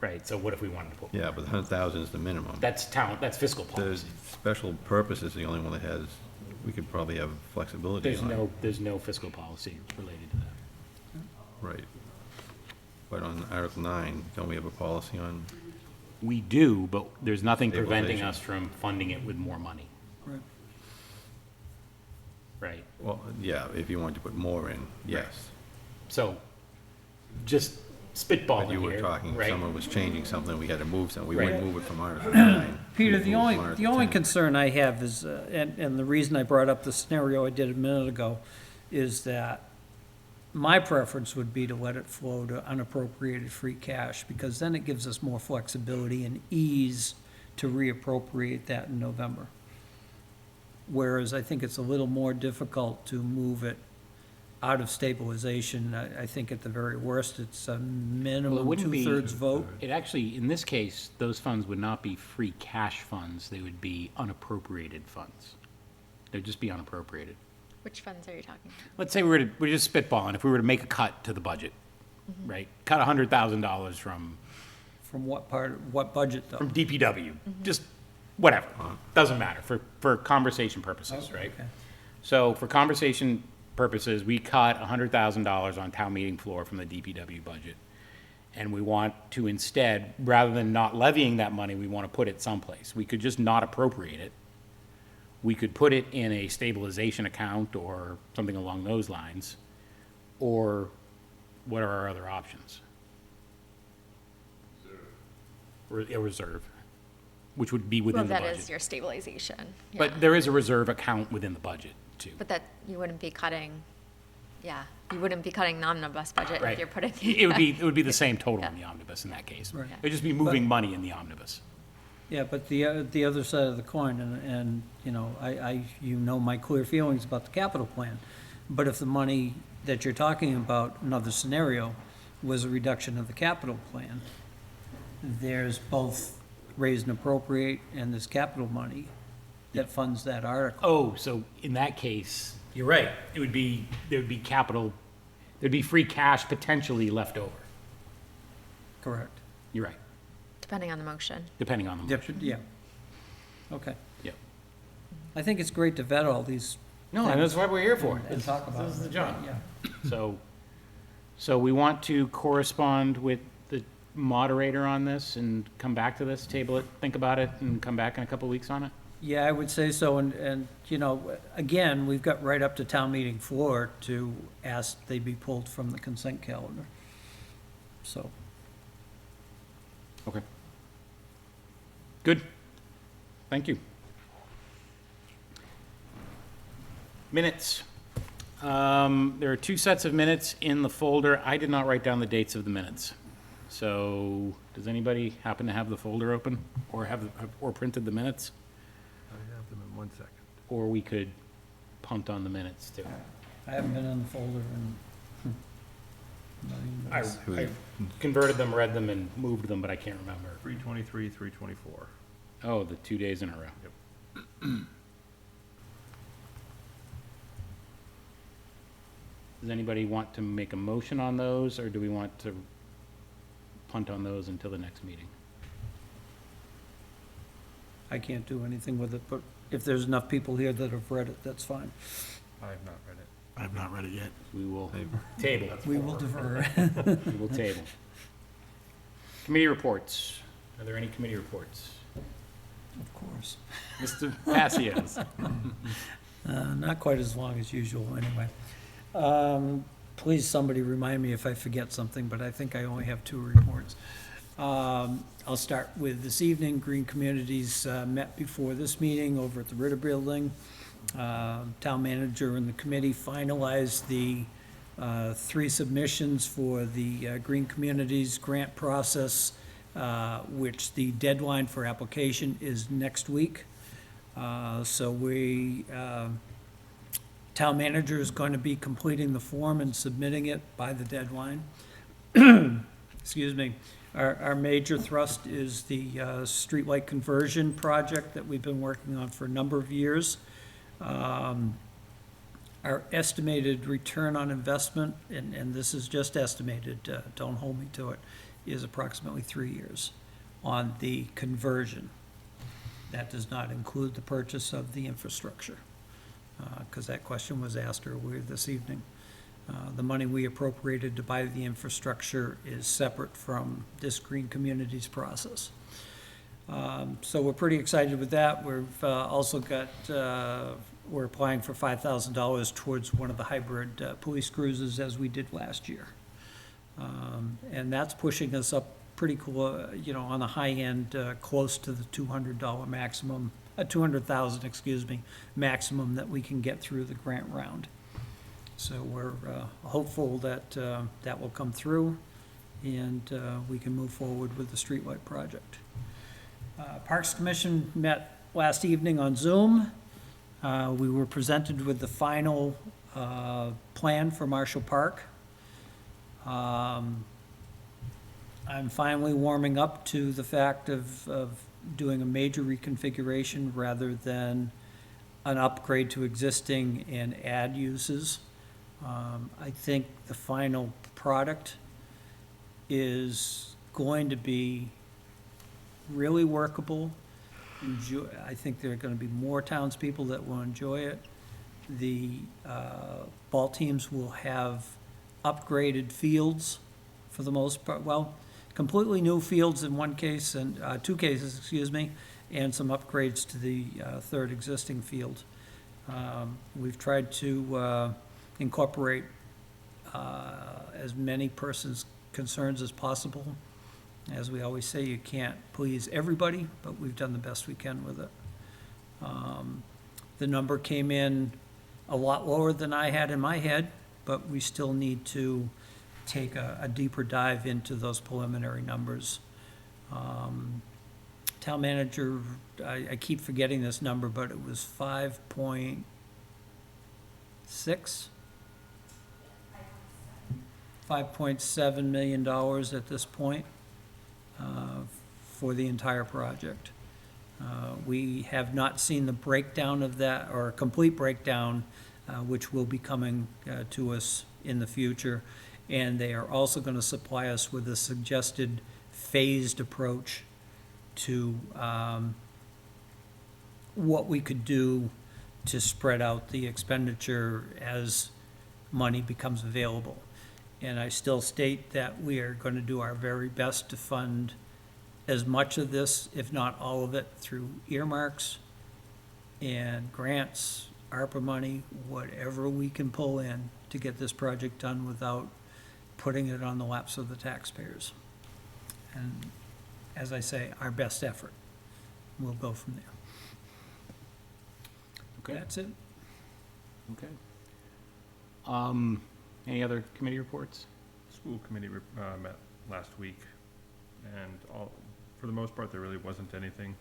Right, so what if we wanted to put more? Yeah, but the 100,000 is the minimum. That's fiscal The policy. special purpose is the only one that has, we could probably have flexibility on. There's no fiscal policy related to that. Right. But on Article 9, don't we have a policy on, We do, but there's nothing preventing Stabilization. us from funding it with more money, Right. right? well, yeah, if you wanted to put more in, yes. So, just But spitballing you were here, talking, right? someone was changing something, we had to move something, we Right. wouldn't move it from Article 9. Peter, We'd the move only, from Article the only 10. concern I have is, and the reason I brought up the scenario I did a minute ago, is that my preference would be to let it flow to unappropriated free cash, because then it gives us more flexibility and ease to reappropriate that in November. Whereas I think it's a little more difficult to move it out of stabilization. I think at the very worst, it's a Well, it minimum wouldn't be- two-thirds vote. It actually, in this case, those funds would not be free cash funds, they would be unappropriated funds. They'd just be unappropriated. Which funds are you talking about? Let's say we're just spitballing, if we were to make a cut to the budget, right? Cut $100,000 from From what part, what budget though? DPW, just whatever, doesn't matter, for conversation purposes, right? Okay. So for conversation purposes, we cut $100,000 on town meeting floor from the DPW budget. And we want to instead, rather than not levying that money, we want to put it someplace. We could just not appropriate it. We could put it in a stabilization account or something along those lines. Or what are our other options? A reserve. which would be Well, within the that budget. is your stabilization. Yeah. But there is a reserve account within the budget, too. But that, you wouldn't be cutting, yeah, you wouldn't be cutting the omnibus budget Right. if you're putting. It would be the same total in Yeah. the omnibus in that case. Right. It'd just be moving money in the omnibus. Yeah, but the other side of the coin, and, you know, you know my clear feelings about the capital plan. But if the money that you're talking about, another scenario, was a reduction of the capital plan, there's both raise and appropriate and this capital money that funds that article. Oh, so in that case, you're right. There would be capital, there'd be free cash potentially left over. Correct. You're right, Depending on the motion. depending on the motion. Yeah. Okay. Yep. I think it's great to vet all these No, and that's what we're here for. and talk about it. This is the job. Yeah. So we want to correspond with the moderator on this and come back to this, table it, think about it, and come back in a couple of weeks on it? Yeah, I would say so, and, you know, again, we've got right up to town meeting floor to ask they be pulled from the consent calendar. So, Okay. Good. Thank you. Minutes. There are 2 sets of minutes in the folder. I did not write down the dates of the minutes. So, does anybody happen to have the folder open or or printed the minutes? I have them in 1 second. Or we could punt on the minutes too. I haven't been in the folder in, I converted them, read them, and moved them, but I can't remember. 323, 324. Oh, the 2 days in a row. Does anybody want to make a motion on those, or do we want to punt on those until the next meeting? I can't do anything with it, but if there's enough people here that have read it, that's fine. I have not read it. I have not read it yet. We will table. We will defer. We will table. Committee reports. Are there any committee reports? Of course. Mr. Passios. Not quite as long as usual, anyway. Please, somebody remind me if I forget something, but I think I only have 2 reports. I'll start with this evening. Green Communities met before this meeting over at the Ritter Building. Town manager and the committee finalized the 3 submissions for the Green Communities grant process, which the deadline for application is next week. So town manager is going to be completing the form and submitting it by the deadline. Excuse me. Our major thrust is the streetlight conversion project that we've been working on for a number of years. Our estimated return on investment, and this is just estimated, don't hold me to it, is approximately 3 years on the conversion. That does not include the purchase of the infrastructure, because that question was asked earlier this evening. The money we appropriated to buy the infrastructure is separate from this Green Communities process. So we're pretty excited with that. We've also got, we're applying for $5,000 towards one of the hybrid police cruisers as we did last year. And that's pushing us up pretty cool, you know, on the high end, close to the $200 maximum, 200,000, excuse me, maximum that we can get through the grant round. So we're hopeful that that will come through and we can move forward with the streetlight project. Parks Commission met last evening on Zoom. We were presented with the final plan for Marshall Park. I'm finally warming up to the fact of doing a major reconfiguration rather than an upgrade to existing and add uses. I think the final product is going to be really workable. I think there are going to be more townspeople that will enjoy it. The ball teams will have upgraded fields for the most part, well, completely new fields in one case, and 2 cases, excuse me, and some upgrades to the 3rd existing field. We've tried to incorporate as many persons' concerns as possible As we always say, you can't please everybody, but we've done the best we can with it. The number came in a lot lower than I had in my head, but we still need to take a deeper dive into those preliminary numbers. Town manager, I keep forgetting this number, but it was 5.6? $5.7 million at this point for the entire project. We have not seen the breakdown of that, or a complete breakdown, which will be coming to us in the future. And they are also going to supply us with a suggested phased approach to what we could do to spread out the expenditure as money becomes available. And I still state that we are going to do our very best to fund as much of this, if not all of it, through earmarks and grants, ARPA money, whatever we can pull in to get this project done without putting it on the laps of the taxpayers. And as I say, our best effort. We'll go from there. Okay, That's it. okay. Any other committee reports? School committee met last week, and for the most part, there really wasn't anything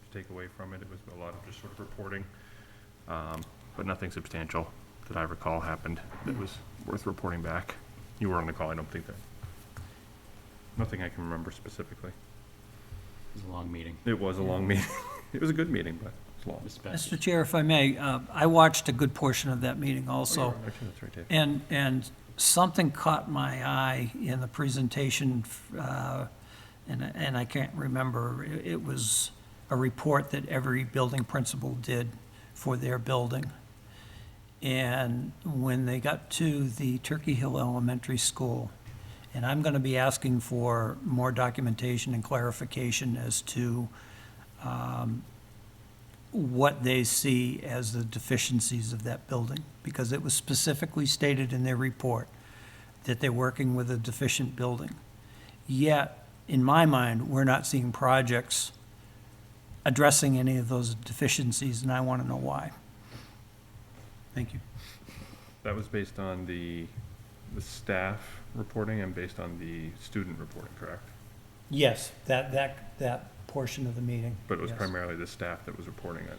to take away from it. It was a lot of just sort of reporting, but nothing substantial that I recall happened that was worth reporting back. You were on the call, I don't think that. Nothing I can remember specifically. It was a long meeting. It was a long meeting. It was a good meeting, but it's long. Ms. Bessie. Mr. Chair, if I may, I watched a good portion of that meeting also. Actually, that's right, Dave. And something caught my eye in the presentation, and I can't remember. It was a report that every building principal did for their building. And when they got to the Turkey Hill Elementary School, and I'm going to be asking for more documentation and clarification as to what they see as the deficiencies of that building, because it was specifically stated in their report that they're working with a deficient building. Yet, in my mind, we're not seeing projects addressing any of those deficiencies, and I want to know why. Thank you. That was based on the staff reporting and based on the student reporting, correct? Yes, that portion of the meeting. But it was yes. primarily the staff that was reporting it.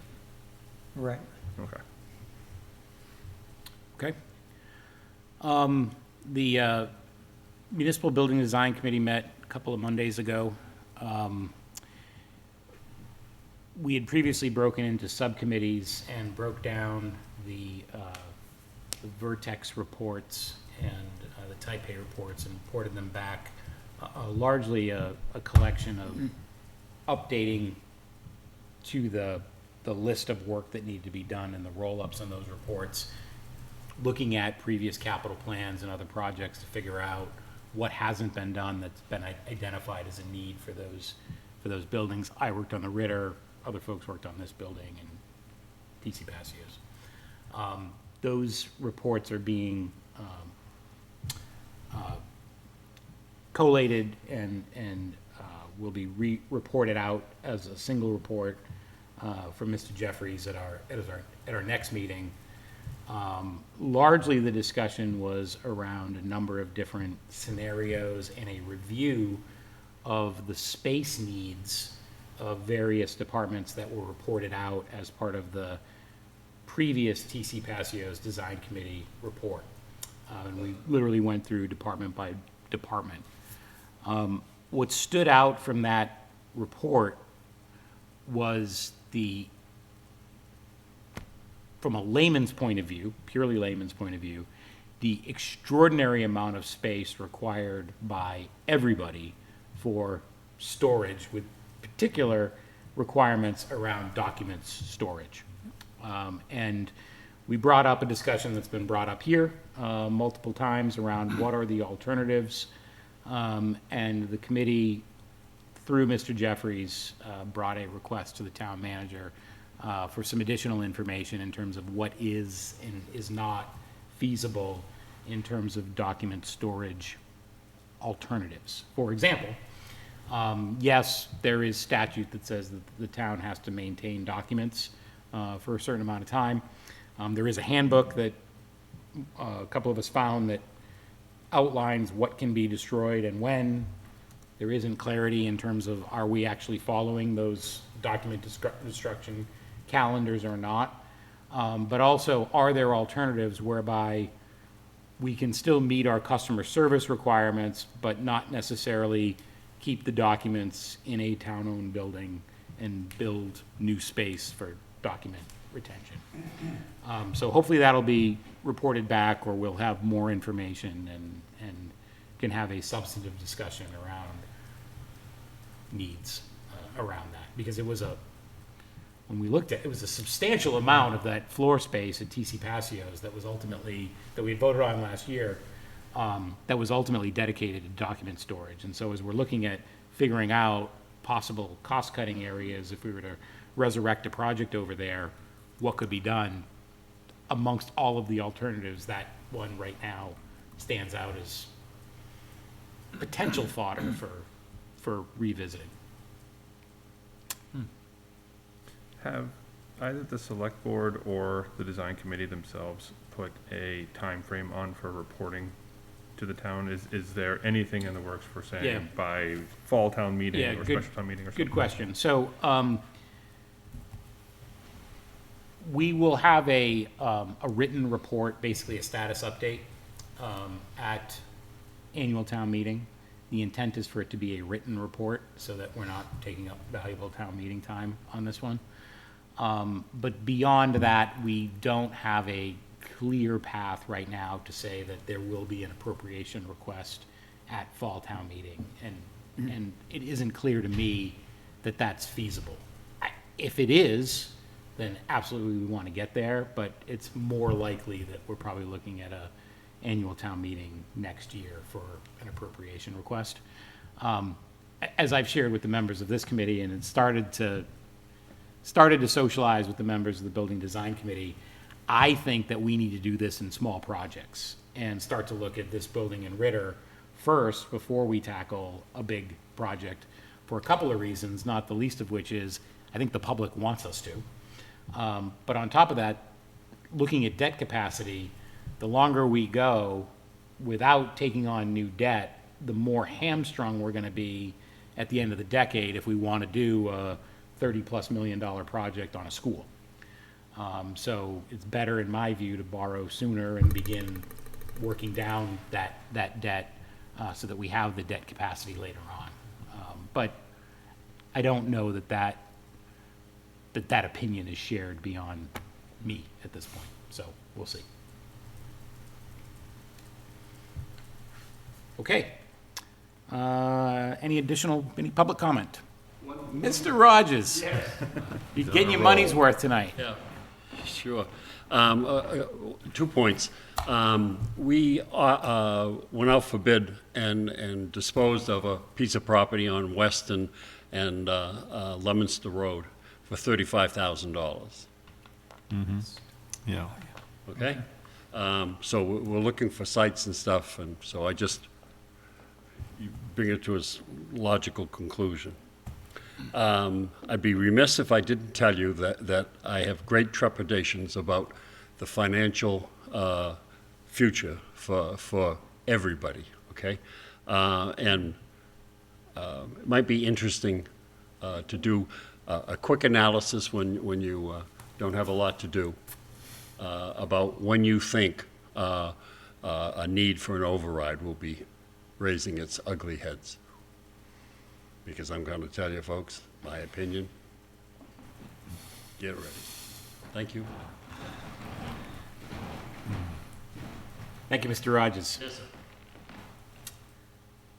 Right. Okay. Okay. The Municipal Building Design Committee met a couple of Mondays ago. We had previously broken into subcommittees and broke down the Vertex reports and the Taipei reports and reported them back, largely a collection of updating to the list of work that needed to be done and the roll-ups on those reports, looking at previous capital plans and other projects to figure out what hasn't been done that's been identified as a need for those buildings. I worked on the Ritter, other folks worked on this building and TC Passios. Those reports are being collated and will be reported out as a single report from Mr. Jeffries at our next meeting. Largely, the discussion was around a number of different scenarios and a review of the space needs of various departments that were reported out as part of the previous TC Passios Design Committee report. And we literally went through department by department. What stood out from that report was from a layman's point of view, purely layman's point of view, the extraordinary amount of space required by everybody for storage, with particular requirements around documents storage. And we brought up a discussion that's been brought up here multiple times around what are the alternatives. And the committee, through Mr. Jeffries, brought a request to the town manager for some additional information in terms of what is and is not feasible in terms of document storage alternatives. For example, Yes, there is statute that says that the town has to maintain documents for a certain amount of time. There is a handbook that a couple of us found that outlines what can be destroyed and when. There isn't clarity in terms of are we actually following those document destruction calendars or not. But also, are there alternatives whereby we can still meet our customer service requirements, but not necessarily keep the documents in a town-owned building and build new space for document retention. So hopefully that'll be reported back, or we'll have more information and can have a substantive discussion around needs around that. Because when we looked at, it was a substantial amount of that floor space at TC Pasio's that was ultimately, that we had voted on last year, that was ultimately dedicated to document storage. And so as we're looking at figuring out possible cost-cutting areas, if we were to resurrect a project over there, what could be done amongst all of the alternatives, that one right now stands out as potential fodder for revisiting. Have either the select board or the design committee themselves put a time frame on for reporting to the town? Is there anything in the works for Yeah. saying by fall town meeting Yeah, or good- special town meeting or something? Good question. So, we will have a written report, basically a status update, at annual town meeting. The intent is for it to be a written report so that we're not taking up valuable town meeting time on this one. But beyond that, we don't have a clear path right now to say that there will be an appropriation request at fall town meeting. And it isn't clear to me that that's feasible. If it is, then absolutely we want to get there, but it's more likely that we're probably looking at a annual town meeting next year for an appropriation request. As I've shared with the members of this committee, and it started to socialize with the members of the Building Design Committee, I think that we need to do this in small projects and start to look at this building in Ritter first before we tackle a big project, for a couple of reasons, not the least of which is I think the public wants us to. But on top of that, looking at debt capacity, the longer we go without taking on new debt, the more hamstrung we're going to be at the end of the decade if we want to do a $30+ million project on a school. So it's better, in my view, to borrow sooner and begin working down that debt so that we have the debt capacity later on. But I don't know that opinion is shared beyond me at this point, so we'll see. Okay. Any public comment? Mr. Rogers? You're getting your money's worth tonight. Yeah, sure. 2 points. We went out for bid and disposed of a piece of property on Weston and Leominster Road for $35,000. Yeah. Okay? So we're looking for sites and stuff, and so you bring it to its logical conclusion. I'd be remiss if I didn't tell you that I have great trepidations about the financial future for everybody, okay? And it might be interesting to do a quick analysis when you don't have a lot to do about when you think a need for an override will be raising its ugly heads. Because I'm going to tell you, folks, my opinion. Get ready. Thank you. Thank you, Mr. Rogers. Yes, sir.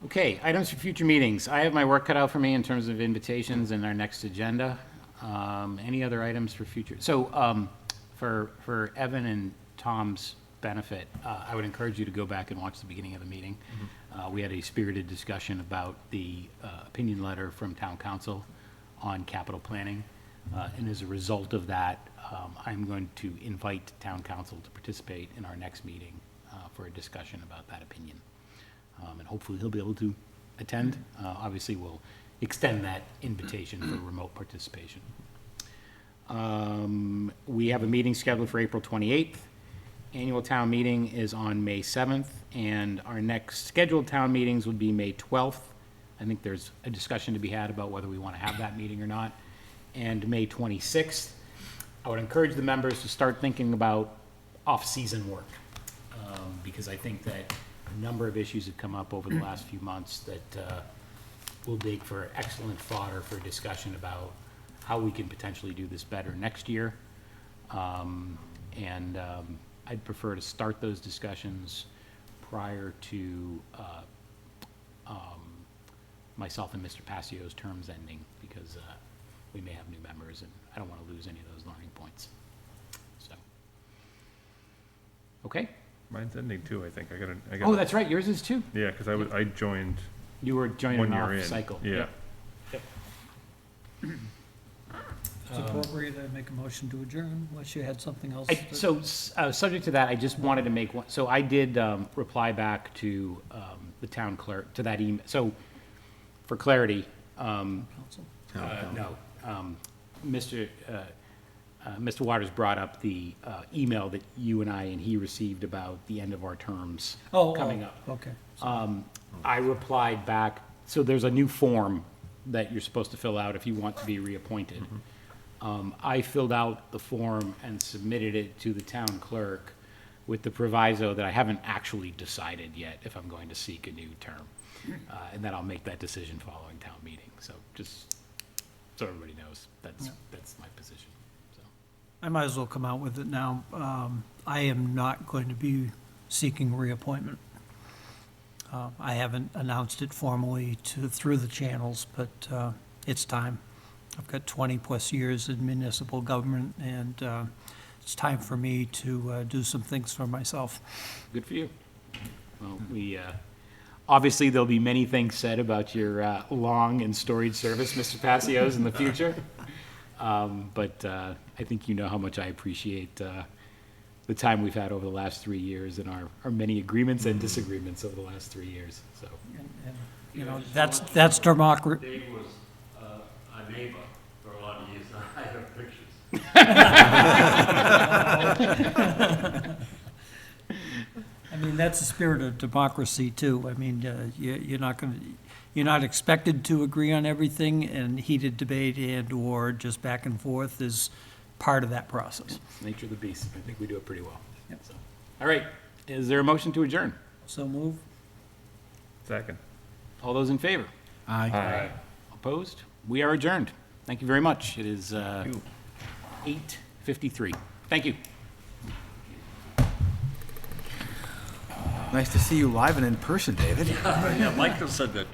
Okay, items for future meetings. I have my work cut out for me in terms of invitations in our next agenda. Any other items for future? So for Evan and Tom's benefit, I would encourage you to go back and watch the beginning of the meeting. We had a spirited discussion about the opinion letter from town council on capital planning. And as a result of that, I'm going to invite town council to participate in our next meeting for a discussion about that opinion. And hopefully he'll be able to attend. Obviously, we'll extend that invitation for remote participation. We have a meeting scheduled for April 28th. Annual town meeting is on May 7th, and our next scheduled town meetings would be May 12th. I think there's a discussion to be had about whether we want to have that meeting or not. And May 26th. I would encourage the members to start thinking about off-season work, because I think that a number of issues have come up over the last few months that will make for excellent fodder for discussion about how we can potentially do this better next year. I'd prefer to start those discussions prior to myself and Mr. Passio's terms ending, because we may have new members, and I don't want to lose any of those learning points. So, okay? Mine's ending too, I think. I got. Oh, that's right, yours is too. Yeah, because I joined You were joining 1 an year in. off cycle. Yeah. It's appropriate I make a motion to adjourn, unless you had something else. Subject to that, I just wanted to make one, so I did reply back to the town clerk, to that email. So, for clarity, Counsel? Mr. Waters brought up the email that you and I and he received about the end of our terms coming up. Okay. I replied back, so there's a new form that you're supposed to fill out if you want to be reappointed. I filled out the form and submitted it to the town clerk with the proviso that I haven't actually decided yet if I'm going to seek a new term. And that I'll make that decision following town meeting. So just so everybody knows, that's my position, so. I might as well come out with it now. I am not going to be seeking reappointment. I haven't announced it formally through the channels, but it's time. I've got 20-plus years in municipal government, and it's time for me to do some things for myself. Good for you. Well, obviously, there'll be many things said about your long and storied service, Mr. Passios, in the future. But I think you know how much I appreciate the time we've had over the last 3 years and our many agreements and disagreements over the last 3 years, so. And, you know, that's democracy. Dave was a neighbor for a lot of years. I have pictures. I mean, that's the spirit of democracy, too. I mean, you're not expected to agree on everything, and heated debate and/or just back and forth is part of that process. Nature of the beast. I think we do it pretty well. Yep. So, all right, is there a motion to adjourn? So move. Second. All those in favor? Aye. Opposed? We are adjourned. Thank you very much. It is 8:53. Thank you. Nice to see you live and in person, David. Yeah, Michael said that.